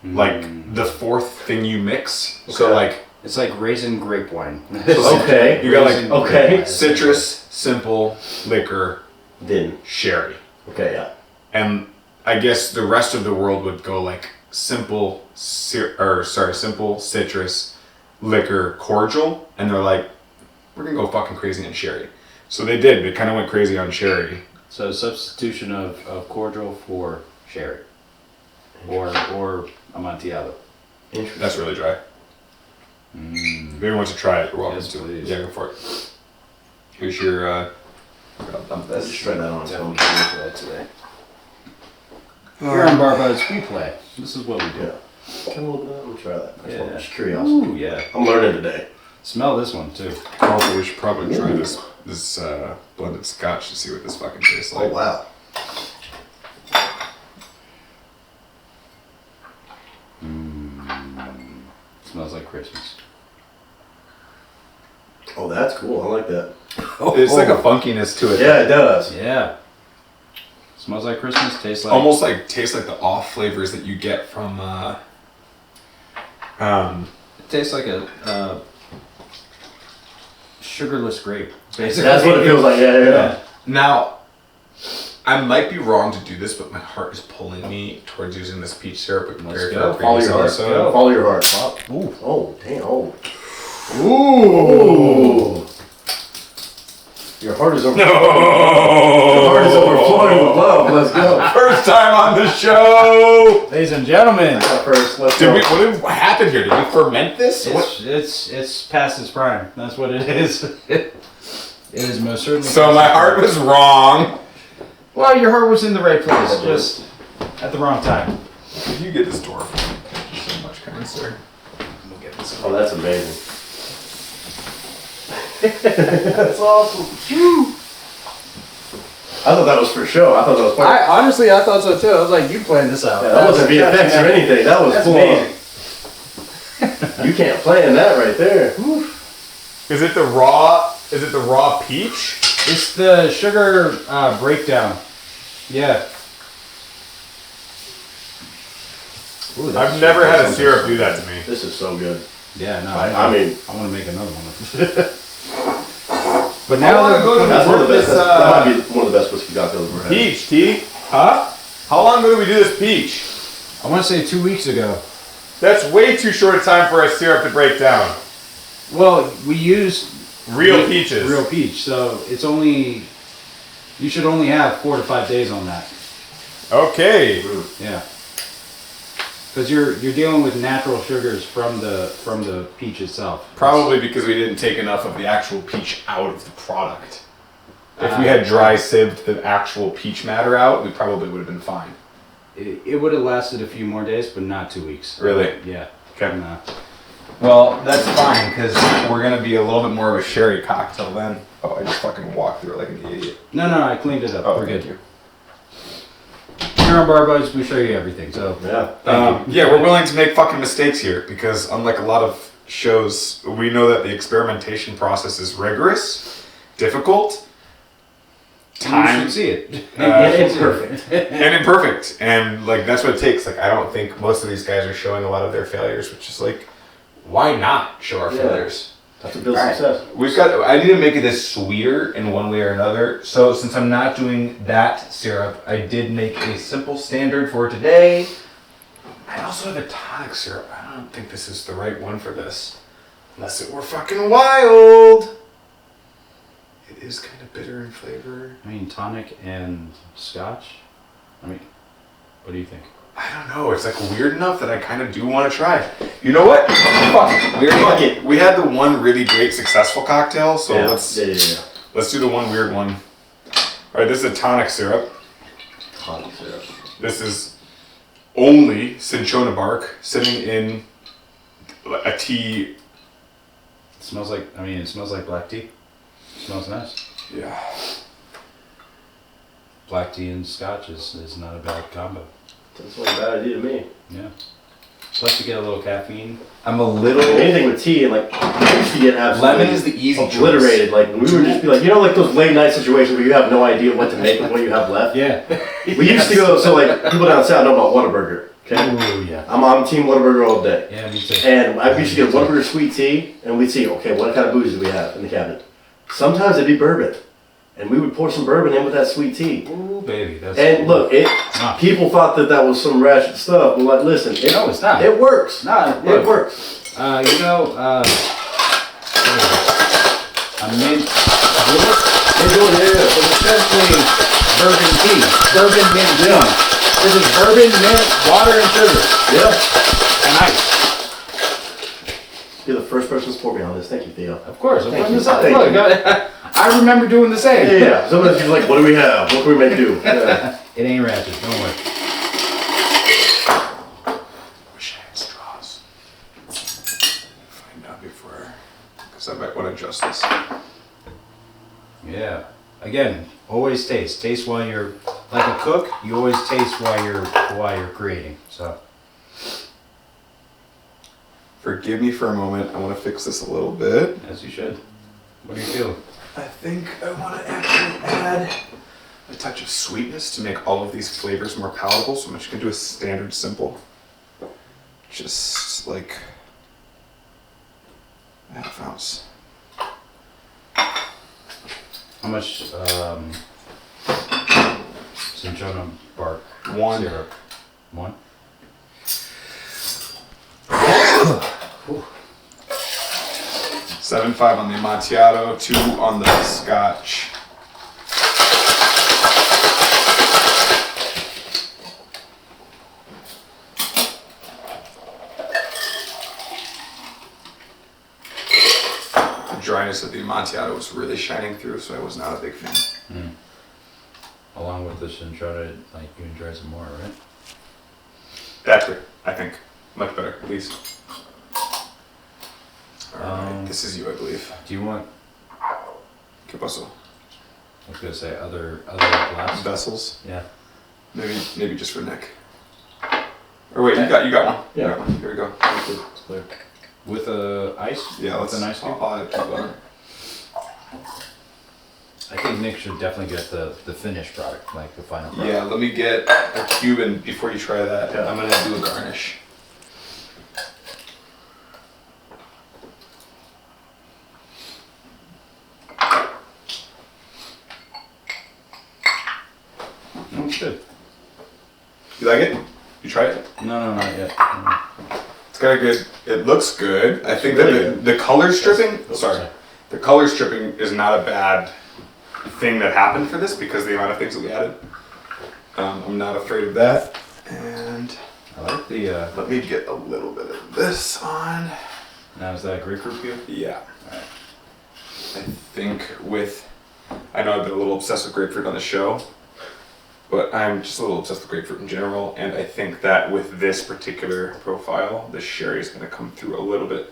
like the fourth thing you mix. So Okay. like It's like raisin grape wine. Okay. you got like Raisin okay. grape wine. citrus, simple, liquor, Then. sherry. Okay. Yeah. And I guess the rest of the world would go like simple, simple citrus, liquor, cordial, and they're like, we're gonna go fucking crazy on sherry. So they did. They kind of went crazy on sherry. So substitution of cordial for sherry, or Amontillado. Interesting. That's really dry. If anyone wants to try it, you're welcome Yes, to. please. Yeah, go for it. Here's your. I'll dump Let's this. just try that on its own. Definitely play today. Here on Barbuds, we play. This is what we do. Yeah. Can we let me try that? Yeah. Just curiosity. Ooh, yeah. I'm learning today. Smell this one too. Also, we should probably try this blended scotch to see what this fucking tastes like. Oh wow. Smells like Christmas. Oh, that's cool. I like that. It's like a funkiness to it. Yeah, it does. Yeah. Smells like Christmas. Tastes like Almost like tastes like the off flavors that you get from It tastes like a sugarless grape. Basically. That's what it feels like. Yeah. now I might be wrong to do this, but my heart is pulling me towards using this peach syrup we prepared for go. a Follow previous your heart. episode. Follow your heart. Ooh. Oh, damn. Oh. Ooh. Your heart is overflowing. Your heart is overflowing with love. Let's go. First time on the show. Ladies and gentlemen, First, let's Did go. what happened here? Did we ferment this? What? it's past its prime. That's what it is. It is most certainly. So past my its heart prime. was wrong. Well, your heart was in the right place, just at the wrong time. Could you get this door for me? Thank you so much, kind sir. We'll get this. Oh, that's amazing. That's awesome. I thought that was for show. I thought that was part of Honestly, I thought so too. I was like, you planned this out. Yeah, that wasn't VFX or anything. That was That's full amazing. on. You can't plan that right there. Is it the raw? Is it the raw peach? It's the sugar breakdown. Yeah. Ooh, that's- I've never had a that's syrup do that to me. This is so good. Yeah, no. I mean, I want to make another one of this. But I now wanna that go to that's one of the This, best. That might be one of the best whiskey cocktails I've ever had. Peach, T? Huh? How long ago did we do this peach? I want to say 2 weeks ago. That's way too short a time for a syrup to break down. Well, we used Real peaches. real peach, so it's only you should only have 4 to 5 days on that. Okay. Yeah. Because you're dealing with natural sugars from the peach itself. Probably because we didn't take enough of the actual peach out of the product. If we had dry sieved the actual peach matter out, we probably would have been fine. It would have lasted a few more days, but not 2 weeks. Really? Yeah. Okay. No. Well, that's fine because we're gonna be a little bit more of a sherry cocktail then. Oh, I just fucking walked through it like an idiot. No, I cleaned it up. Oh, We're good. thank you. Here on Bar Buddies, we show you everything. So Yeah. Yeah, we're willing to make fucking mistakes here because unlike a lot of shows, we know that the experimentation process is rigorous, difficult, you time, should see it. And it's perfect. and imperfect. And like that's what it takes. Like I don't think most of these guys are showing a lot of their failures, which is like, why not show our Yeah. failures? That's what builds Alright. success. We've got. I need to make it this sweeter in one way or another. So since I'm not doing that syrup, I did make a simple standard for today. I also have a tonic syrup. I don't think this is the right one for this, unless it were fucking wild. It is kind of bitter in flavor. I mean, tonic and scotch. I mean, what do you think? I don't know. It's like weird enough that I kind of do want to try. You know what? Fuck. Fuck it. We had the one really great successful cocktail, so Yeah. let's Yeah. let's do the one weird one. All right, this is a tonic syrup. Tonic syrup. This is only cinchona bark sitting in a tea. It smells like. I mean, it smells like black tea. It smells nice. Yeah. Black tea and scotch is not a bad combo. That's not a bad idea to me. Yeah. Plus, you get a little caffeine. I'm a little. Anything with tea and like I used to get absolutely Lemon is the easy obliterated. Like we would just be like, you know, like those late night situations where you have no idea what to make with what you have left. Yeah. We used to go. So like people down south know about Whataburger. Okay. Ooh, yeah. I'm team Whataburger all day. Yeah, me too. And I used to get Whataburger sweet tea, and we'd see, okay, what kind of booze do we have in the cabinet? Sometimes it'd be bourbon, and we would pour some bourbon in with that sweet tea. Ooh, baby. That's And look, Ah. people thought that was some ratchet stuff, but like, listen, No, it's not. It works. Nah, It look. works. You know, a mint julep is essentially bourbon tea. Bourbon mint tea. This is bourbon, mint, water, and sugar. Yeah. And ice. You're the first person to support me on this. Thank you, Theo. Of course, I'm Thank putting you. this up. Thank Look, you. I remember doing the same. Yeah. Sometimes you're like, what do we have? What can we make do? Yeah. It ain't ratchet, don't worry. Wish I had straws. Find out before, because I might want to adjust this. Yeah. Again, always taste. Taste while you're like a cook. You always taste while you're creating. So Forgive me for a moment. I want to fix this a little bit. as you should. What are you feeling? I think I want to actually add a touch of sweetness to make all of these flavors more palatable. So I'm just going to do a standard simple. Just like a half ounce. How much cinchona bark 1. syrup. 1. 7.5 on the Amontillado, 2 on the Scotch. The dryness of the Amontillado was really shining through, so I was not a big fan. Along with the cinchona, like you enjoy some more, right? Better, I think. Much better, at least. Alright, this is you, I believe. Do you want? ¿Qué pasó? I was gonna say other glass. Vessels? Yeah. Maybe just for Nick. Or wait, you got one. Yeah. You got one. Here we go. It's clear. With ice. Yeah, with let's. an ice cube. I'll add to I think Nick should definitely get the finished product, like the final product. Yeah, let me get a cube, and before you try that, Yeah. I'm gonna do a garnish. It's good. You like it? You try it? No, not yet. It's got a good. It looks good. I think really that the color stripping. Yes. Sorry, the color stripping is not a bad thing that happened for this because the amount of things that we added. I'm not afraid of that. And I like the. let me get a little bit of this on. Now is that grapefruit peel? Yeah. I think I know I've been a little obsessed with grapefruit on the show, but I'm just a little obsessed with grapefruit in general, and I think that with this particular profile, the sherry is going to come through a little bit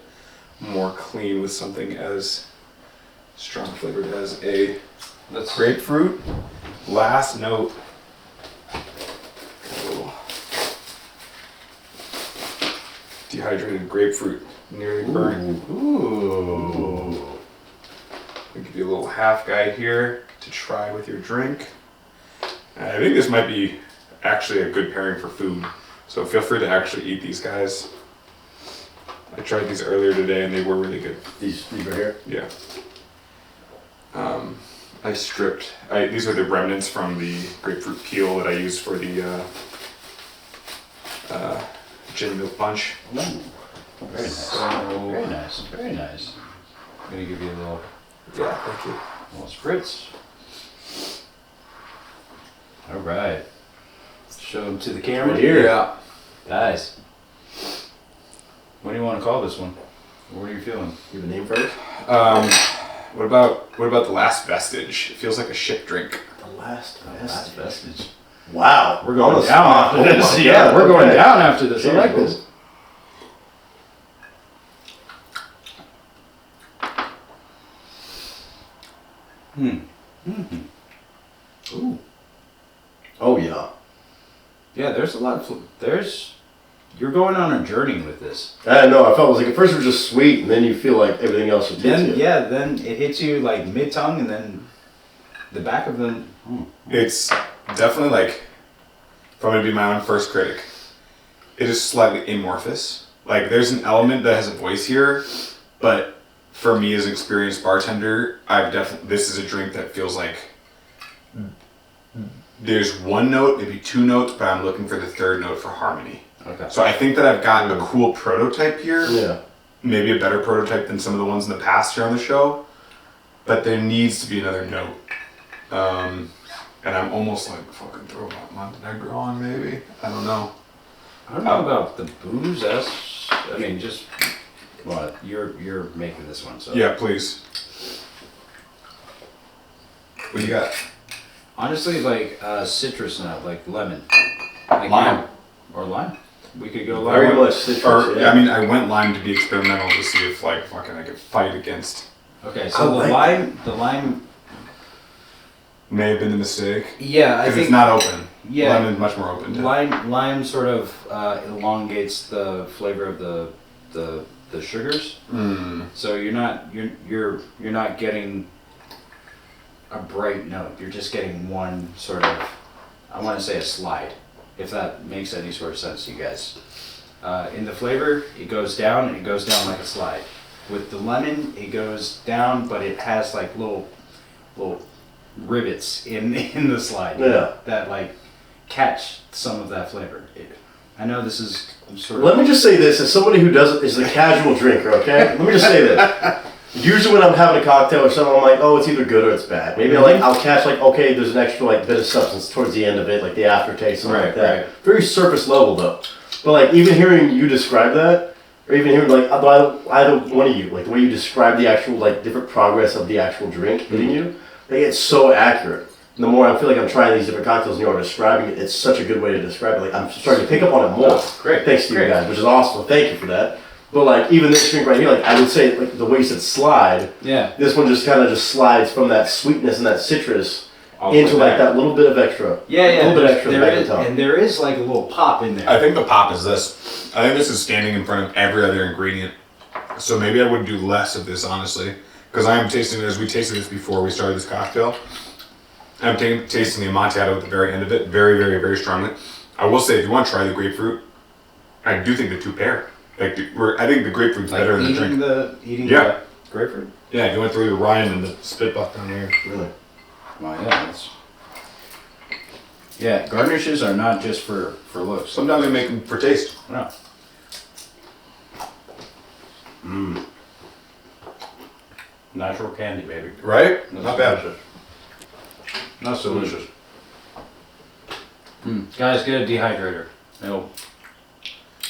more clean with something as strong flavored as a grapefruit. Last note. Oh. Dehydrated grapefruit, nearly burnt. Ooh. I'll give you a little half guide here to try with your drink. I think this might be actually a good pairing for food, so feel free to actually eat these guys. I tried these earlier today and they were really good. These right here? Yeah. I stripped, these are the remnants from the grapefruit peel that I used for the gin milk punch. Ooh. Very nice. So, Very nice. Very nice. I'm gonna give you a little yeah, thank you. spritz. All right. Show them to the camera Right here. Yeah. Guys, what do you want to call this one? What are you feeling? You have a name for it? What about the last vestige? It feels like a ship drink. The last Last vestige. Wow. We're going On the down spot. after Oh this. my Yeah, God, we're going okay. down after this. I like Cheers, this. Ooh. Oh yeah. Yeah, there's a lot of you're going on a journey with this. I know. I felt it was like at first it was just sweet, and then you feel like everything else just hits Then you. then it hits you like mid tongue, and then the back of the. It's definitely like, if I'm gonna be my own first critic, it is slightly amorphous. Like there's an element that has a voice here, but for me as an experienced bartender, this is a drink that feels like there's one note, maybe two notes, but I'm looking for the third note for harmony. Okay. So I think that I've gotten a cool prototype here. Yeah. Maybe a better prototype than some of the ones in the past here on the show, but there needs to be another note. And I'm almost like fucking throw Montenegro on maybe. I don't know. I don't know about the booze. I mean, just what you're making this one, so Yeah, please. What do you got? honestly, like citrus nut, like lemon, like Lime. or lime. We could go lime. Very much citrus. Or yeah. I mean, I went lime to be experimental to see if like fucking I could fight against. Okay, so I the like lime. May have been the mistake Yeah, I because think it's not open. yeah. Lemon's much more open. To Lime sort of elongates the flavor of the sugars, so you're not getting a bright note. You're just getting one sort of, I want to say a slide, if that makes any sort of sense to you guys. In the flavor, it goes down and it goes down like a slide. With the lemon, it goes down, but it has like little rivets in the slide. Yeah. That like catch some of that flavor. I know this is sort of. Let me just say this, as somebody who is a casual drinker, okay? Let me just say this. Usually when I'm having a cocktail or something, I'm like, oh, it's either good or it's bad. Maybe I'll catch like, okay, there's an extra like bit of substance towards the end of it, like the aftertaste, something like that. Right. Very surface level though. But like even hearing you describe that, or even hearing like either one of you, like the way you describe the actual like different progress of the actual drink hitting you, like it's so accurate. And the more I feel like I'm trying these different cocktails and you are describing it, it's such a good way to describe it. Like I'm starting to pick up on it more. Great. Thanks to you guys, which is awesome. Thank you for that. But like even this drink right here, like I would say like the way you said slide, Yeah. this one just kind of just slides from that sweetness and that citrus All the way into like back. that little bit of extra. Yeah. A little bit extra There back in is, tongue. and there is like a little pop in there. I think the pop is this. I think this is standing in front of every other ingredient. So maybe I would do less of this, honestly. Because I am tasting it, as we tasted this before we started this cocktail. I'm tasting the Amontillado at the very end of it, very, very, very strongly. I will say, if you want to try the grapefruit, I do think the two pair. Like, I think the grapefruit's Like better than the drink. Eating Yeah. the grapefruit. Yeah, you went through the Ryan and the spit buck down here. Really. Well, yeah, that's. Yeah, garnishes are not just for looks. Sometimes they make them for taste. No. Natural candy, baby. Right? Not bad. That's delicious. Guys, get a dehydrator. It'll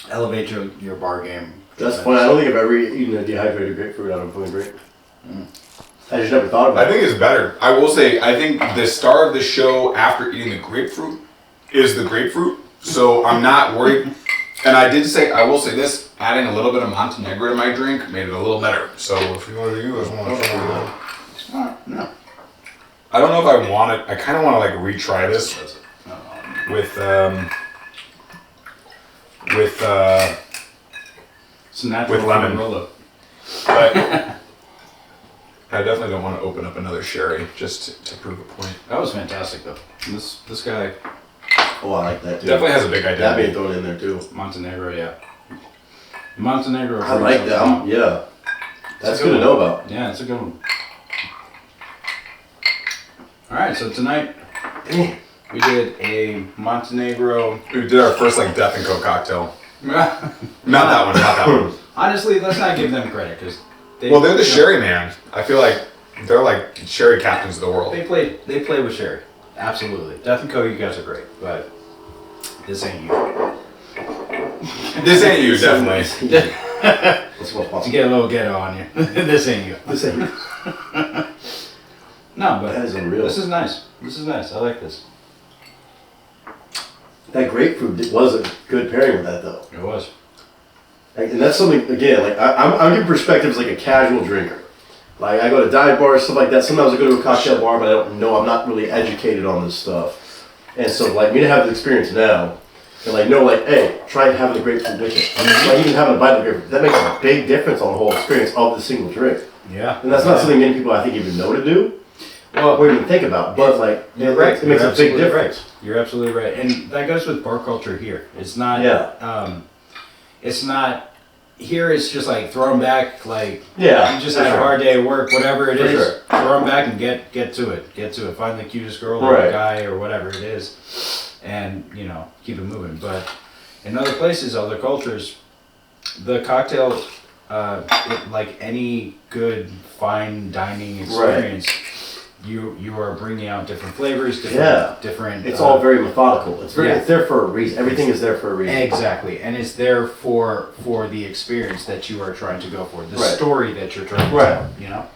elevate your bar game. That's funny. I don't think I've ever eaten a dehydrated grapefruit out of a fucking grape. I just never thought about I think it's better. I will say, I think the star of the show after eating the grapefruit is the grapefruit. So I'm not worried. And I will say this, adding a little bit of Montenegro to my drink made it a little better. So if you want to use one, No. I don't know if I want it. I kind of want to like retry this with It's natural with lemon. Rolo. But I definitely don't want to open up another sherry just to prove a point. That was fantastic though. This guy it. Oh, I like that too. Definitely has a big That identity. being thrown in there too. Montenegro, yeah. Montenegro. I like that. Yeah. That's good to know about. Yeah, it's a good one. All right, so tonight we did a Montenegro. We did our first like Death and Co cocktail. Not that one, not that one. Honestly, let's not give them credit because Well, they're the sherry man. I feel like they're like sherry captains of the world. They play with sherry. Absolutely. Death and Co, you guys are great, but this ain't you. This ain't you, definitely. That's what's To possible. get a little ghetto on you. This ain't you. This ain't- No, but That is unreal. this is nice. This is nice. I like this. That grapefruit was a good pairing with that though. It was. Like, and that's something, again, like I'm giving perspective as like a casual drinker. Like I go to dive bars, stuff like that. Sometimes I go to a cocktail bar, but I don't know, I'm not really educated on this stuff. And so like me to have the experience now, and like know like, hey, try having the grapefruit with it. I mean, like even having a bite of the grapefruit, that makes a big difference on the whole experience of the single drink. Yeah. And that's not something many people I think even know to do, Well, or even think about. But like, you're right. it makes You're a big absolutely difference. right. You're absolutely right. And that goes with bar culture here. It's not, Yeah. it's not, here it's just like throw them back, like, Yeah, you just for had a sure. hard day at work, whatever it For is, sure. throw them back and get to it. Get to it. Find the cutest girl or Right. guy or whatever it is and, keep it moving. But in other places, other cultures, the cocktail, like any good fine dining experience, you are bringing out different flavors, different. It's all very methodical. It's very. Yeah. It's there for a reason. Everything is there for a reason. Exactly, and it's there for the experience that you are trying to go for, the Right. story that you're trying to Right. tell.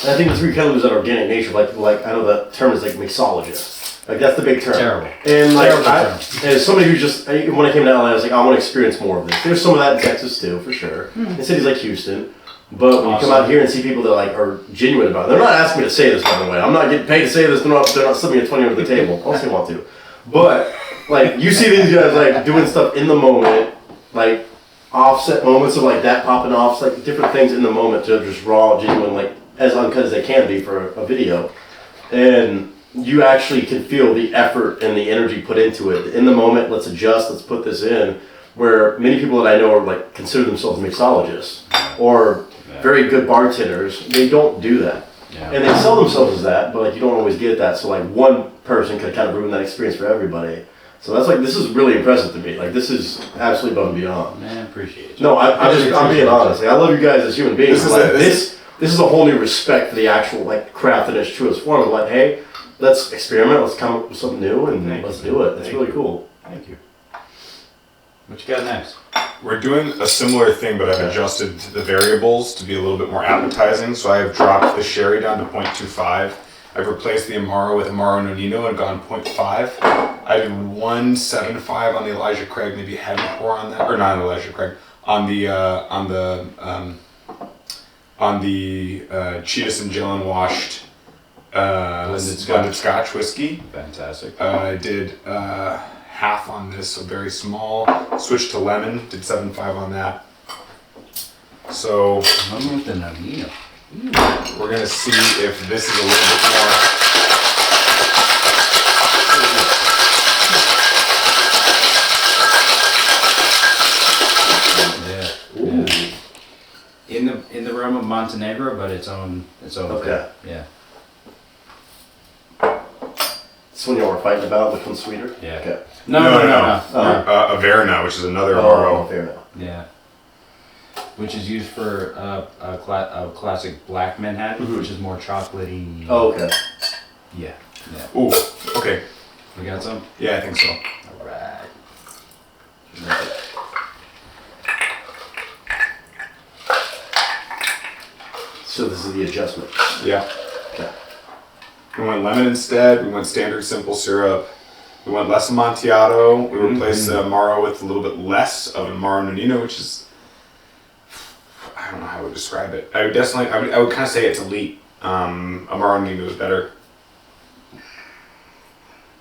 And I think the three kind of lose that organic nature. Like I know that term is like mixologist. Like that's the big term. Terrible. And like Terrible term. as somebody who just when I came to LA, I was like, I want to experience more of this. There's some of that in Texas too, for sure. In cities like Houston. But when you come Awesome. out here and see people that like are genuine about it, they're not asking me to say this, by the way. I'm not getting paid to say this. They're not slipping me a 20 over the table unless they want to. But like you see these guys like doing stuff in the moment, like offset moments of like that popping off, like different things in the moment to just raw, genuine, like as uncut as they can be for a video, and you actually can feel the effort and the energy put into it in the moment. Let's adjust. Let's put this in. Where many people that I know are like consider themselves mixologists or very good bartenders, they don't do that. Yeah. And they sell themselves as that, but like you don't always get that. So like one person could kind of ruin that experience for everybody. So that's like, this is really impressive to me. Like this is absolutely above and beyond. Man, appreciate you. No, I'm being honest. Like, I love you guys as human beings. This is a whole new respect for the actual like craft in its truest form. Of like, hey, let's experiment. Let's come up with something new and let's do it. It's really cool. Thank you. What you got next? We're doing a similar thing, but I've adjusted the variables to be a little bit more appetizing. So I have dropped the sherry down to 0.25. I've replaced the Amaro with Amaro Nonino and gone 0.5. I did 1.75 on the Elijah Craig, maybe a heavy pour on that, or not on Elijah Craig, on the Cheetahs and Gillin washed blended Scotch whiskey. Fantastic. I did half on this, so very small. Switched to lemon, did 7.5 on that. So Lemon with the Nonino. we're gonna see if this is a little bit more. Yeah. In the realm of Montenegro, but its own Okay. thing. Yeah. This one y'all were fighting about, which one's sweeter? Yeah. Okay. No. Averna, which is another Amaro. Fair enough. Yeah. Which is used for a classic black Manhattan, which is more chocolatey. Oh, okay. Yeah. Yeah. Ooh, okay. We got some? Yeah, I think so. Alright. So this is the adjustment. Yeah. Okay. We went lemon instead. We went standard simple syrup. We went less Amontillado. We replaced the Amaro with a little bit less of an Amaro Nonino, which is, I don't know how I would describe it. I would definitely, I would kind of say it's elite. Amaro Nonino is better.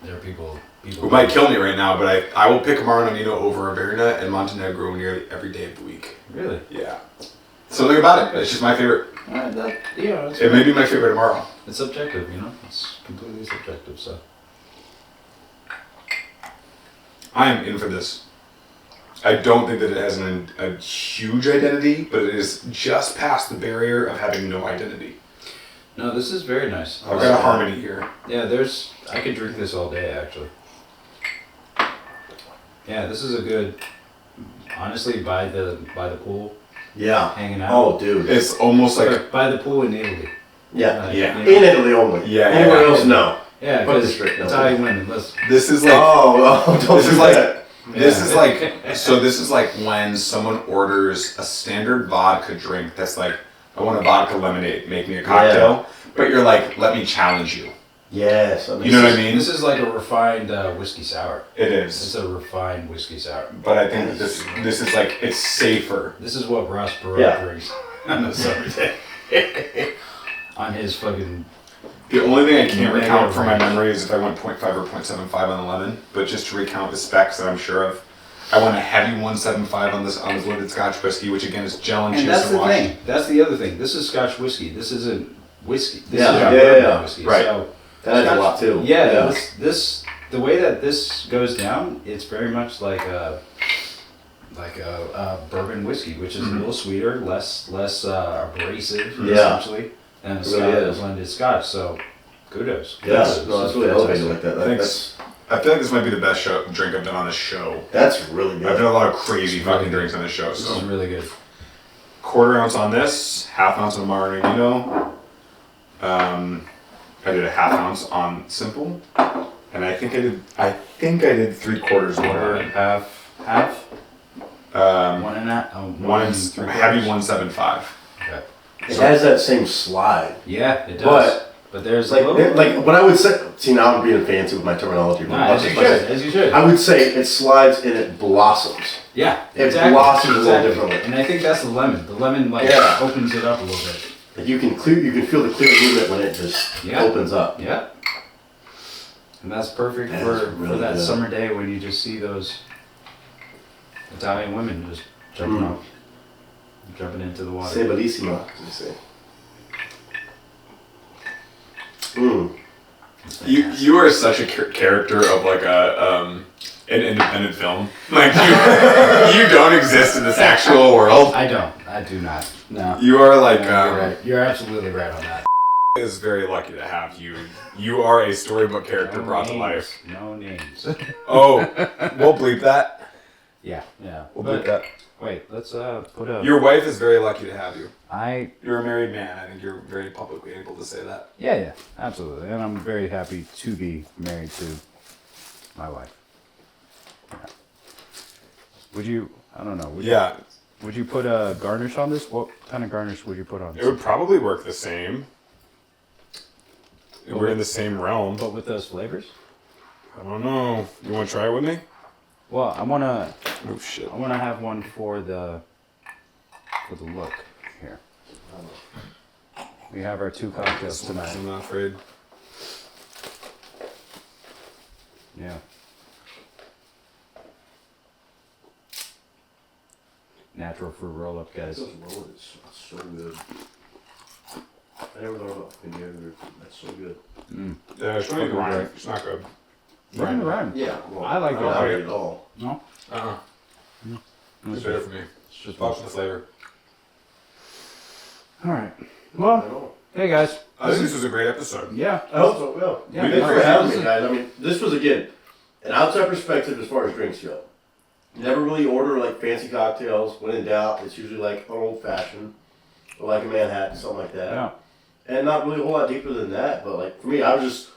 There are people Who might kill me right now, but I will pick Amaro Nonino over Averna and Montenegro nearly every day of the week. Really? Yeah. Something about it. It's just my favorite. It may be my favorite Amaro. It's subjective, you know? It's completely subjective, so. I am in for this. I don't think that it has a huge identity, but it is just past the barrier of having no identity. No, this is very nice. I've got a harmony here. Yeah, I could drink this all day, actually. Yeah, this is a good, honestly, by the pool, Yeah. hanging out. Oh, dude. It's almost like By the pool in Italy. Yeah. Yeah. You know? In Italy only. Yeah, Anywhere yeah. else, no. Yeah, Fuck because this drink, no. Italian women, let's. this is like Don't this do is that. this is like when someone orders a standard vodka drink that's like, I want a vodka lemonade, make me a cocktail, but you're like, let me challenge you. Yes. You know what I mean? This is like a refined whiskey sour. It It's is, a refined whiskey sour. but I think that this is like, it's safer. This is what Ross Perot Yeah. drinks on a summer day. On his fucking. The only thing I can't Mega recount from my range. memory is if I went 0.5 or 0.75 on the lemon, but just to recount the specs that I'm sure of. I went a heavy 1.75 on this blended Scotch whiskey, which again is gel and And cheese that's and the wash. thing. That's the other thing. This is Scotch whiskey. This isn't whiskey. This Yeah, is yeah, bourbon yeah. whiskey. Right. So That adds a lot too. Yeah, this the way that this goes down, it's very much like a bourbon whiskey, which is a little sweeter, less abrasive, Yeah. essentially, than a It really is. blended Scotch. So, kudos. Yeah. Kudos. No, This that's is really elevated fantastic. like that. Thanks. I feel like this might be the best drink I've done on this show. That's really I've done good. a lot of crazy It's fucking really drinks on this show. This is So really good. 1/4 ounce on this, 1/2 ounce on Amaro Nonino. I did a 1/2 ounce on simple, and I think I did 3/4 Quarter, more. half, one and a half, One is heavy 1.75. Okay. It has that same slide. Yeah, it does. But there's Like, a little. like what I would say. See, now I'm being fancy with my terminology. Nah, as you should. As you should. I would say it slides and it blossoms. Yeah, It exactly. blossoms a little exactly. differently. And I think that's the lemon. The lemon Yeah. opens it up a little bit. Like you can feel the clear movement when it just Yeah. opens up. Yeah. And that's perfect That for is really that good. summer day when you just see those Italian women just jumping up, jumping into the water. Say bellissima, as they say. Mm. You are such a character of like an independent film. Like you don't exist in this actual world. I don't. I do not. No. You are like No, you're right. You're absolutely right on that. is very lucky to have you. You are a storybook character brought to life. No names. Oh, we'll bleep that. Yeah. We'll bleep that. Wait, let's put a. Your wife is very lucky to have you. I. You're a married man. I think you're very publicly able to say that. Yeah, absolutely, and I'm very happy to be married to my wife. Yeah. Would you? I don't know. Would you put a garnish on this? What kind of garnish would you put on this? It would probably work the same. We're in the same realm. But with those flavors? I don't know. You want to try it with me? Well, I wanna have one for the look here. We have our 2 cocktails tonight. I'm not afraid. Yeah. Natural fruit roll up, guys. Those rollers are so good. I never thought about vinegar. That's so good. Yeah, it's really rhyme. It's not good. Even the rhyme. Yeah, well, I like I don't it. like it at all. No? It's better for me. It's just Watch the flavor. Alright. I Well, know. hey guys. I think this was a great episode. Yeah. I hope so, yeah. Yeah, Thanks no, for having this me, is- guys. I mean, this was, again, an outside perspective as far as drinks go. Never really order, like, fancy cocktails. When in doubt, it's usually, like, an old-fashioned or, like, a Manhattan, something like that. Yeah. And not really a whole lot deeper than that, but, like, for me, I was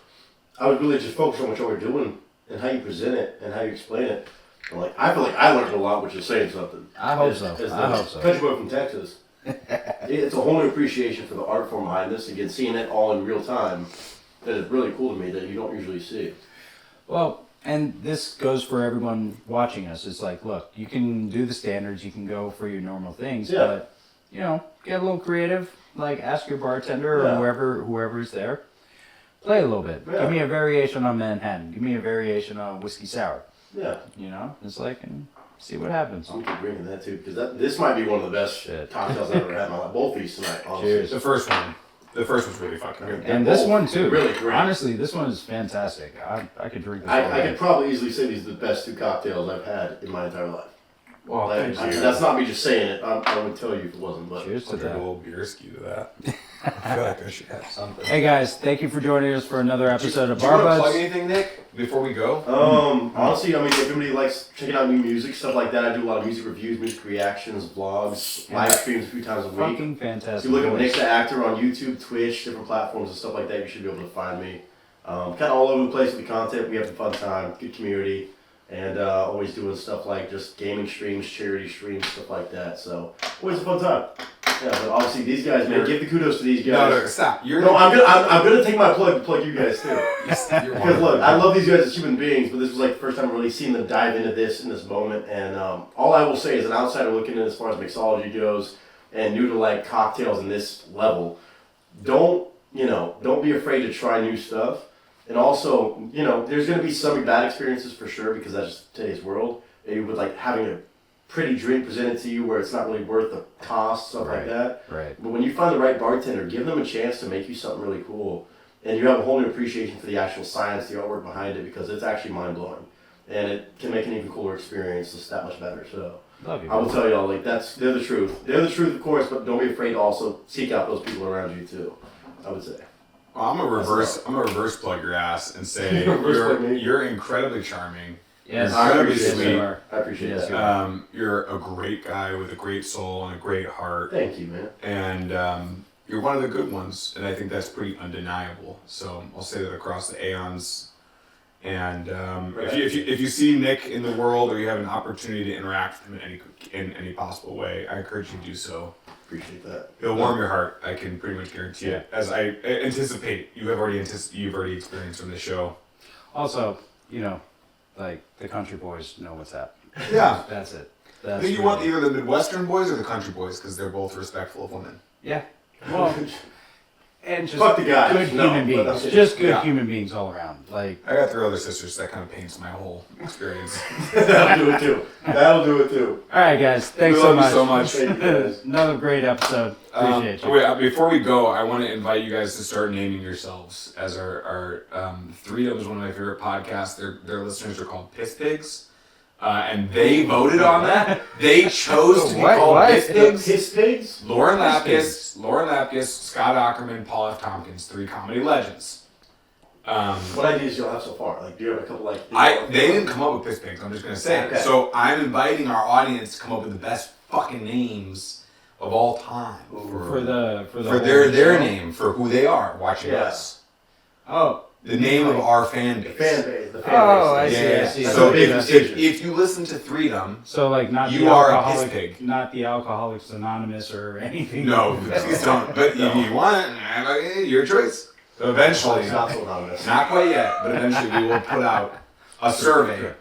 really just focused on what y'all were doing and how you present it and how you explain it. And, like, I feel like I learned a lot, which is saying something. I hope As so. the I hope so. Country boy from Texas. It's a whole new appreciation for the art form behind this. Again, seeing it all in real time, that is really cool to me that you don't usually see. Well, and this goes for everyone watching us. It's like, look, you can do the standards, you can go for your normal things, Yeah. but, you know, get a little creative. Like, ask your bartender or Yeah. whoever's there. Play a little bit. Yeah. Give me a variation on Manhattan. Give me a variation on whiskey sour. Yeah, You know, it's like, and see what happens. I'm keep bringing that too because this might be one of the best Shit. cocktails I've ever had in my life. Both these tonight, honestly. Cheers. The first one. The first one's really fucking good. And this both one too. really great. Honestly, this one is fantastic. I could drink this all I day. could probably easily say these are the best 2 cocktails I've had in my entire life. Well, Like, thank you. that's not me just saying it. I would tell you if it wasn't, but Cheers to I'll drink a that. little beer ski to that. I feel like I should have something. Hey guys, thank you for joining us for another episode of Do you want to Bar plug Buds. anything, Nick, before we go? honestly, I mean, if anybody likes checking out new music, stuff like that, I do a lot of music reviews, music reactions, vlogs, live streams a few times a week. Fucking If fantastic. you look up voice. Nick the Actor on YouTube, Twitch, different platforms and stuff like that, you should be able to find me. Kind of all over the place with the content. We have a fun time, good community, and always doing stuff like just gaming streams, charity streams, stuff like that. So always a fun time. Yeah, but obviously these guys, man, give the kudos to these guys. No, stop. No, I'm gonna take my plug to plug you guys too. Because look, I love these guys as human beings, but this was like the first time I really seen them dive into this in this moment. And all I will say is an outsider looking in as far as mixology goes, and new to like cocktails in this level, don't be afraid to try new stuff. And also, there's gonna be some bad experiences for sure because that's just today's world. Maybe with like having a pretty drink presented to you where it's not really worth the cost, stuff like Right. that. Right. But when you find the right bartender, give them a chance to make you something really cool. And you have a whole new appreciation for the actual science, the artwork behind it, because it's actually mind-blowing. And it can make an even cooler experience, just that much better. So Love you. I will bro. tell y'all, like, they're the truth. They're the truth, of course, but don't be afraid to also seek out those people around you, too, I would say. Well, I'm gonna reverse plug your ass and say Reverse plug me. you're incredibly charming. Yes, I Incredibly appreciate sweet. that. you are. I appreciate Yes, that. you are. You're a great guy with a great soul and a great heart, Thank you, man. and you're one of the good ones, and I think that's pretty undeniable. So I'll say that across the aeons. And if you see Nick in the world, or you have an opportunity to interact with him in any possible way, I encourage you to do so. Appreciate that. It'll warm your heart. I can pretty much guarantee it. As I anticipate, you've already experienced from the show. Also, like the country boys know what's up. Yeah. That's it. I That's think you want really- either the Midwestern boys or the country boys because they're both respectful of women. Yeah. Well, and just Fuck the guys. good No, human but beings. that's- Just good Yeah. human beings all around. Like, I got 3 other sisters. That kind of paints my whole experience. That'll do it, too. That'll do it, too. all right, guys. Thanks We so love you much. so much. Thank you, guys. Another great episode. Appreciate you. Wait, before we go, I want to invite you guys to start naming yourselves as our 3 of is one of my favorite podcasts. Their listeners are called Piss Pigs. and they voted on that. They chose to be What? called What? Piss Pigs. Piss pigs? Lauren Lapkus, Scott Ackerman, Paul F. Tompkins, 3 comedy legends. What ideas do you have so far? Like, do you have a couple like? They didn't come up with Piss Pigs. I'm just gonna say it. Okay. So I'm inviting our audience to come up with the best fucking names of all time For the for whole their show? name, for who they are watching Yeah. us. Oh, The name of our fan base. Fan base. The fan Oh, I base. see, I see. That's So a big if decision. you listen to Freedom, so like not You the are a alcoholic, piss pig. not the Alcoholics Anonymous or anything. no, please don't. But if you want, your choice. So eventually, It's not so anonymous. not quite yet, but eventually we will put out a survey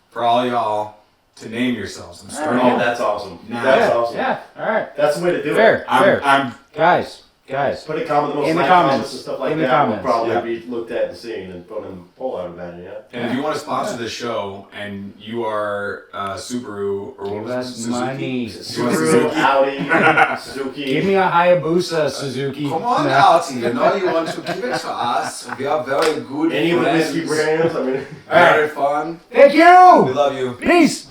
for all y'all to name yourselves. I'm starting. Oh, that's awesome. Nah. That's awesome. Yeah, all right. That's the way to do Fair, it. fair. I'm Guys, Put a comment, the most In the liked comments. and stuff like In the that comments. will probably Yeah. be looked at and seen and put in a poll, I would imagine, yeah? and if you want to sponsor this show and you are Subaru or what give was us it? Suzuki? money. Subaru, Suzuki. Audi, Suzuki. Give me a Hayabusa, Suzuki. Come on, No. Alti, you know you want to give it to us. We are very good Any of the friends. whiskey brands, I mean. Very fun. Thank We you. love you. Peace.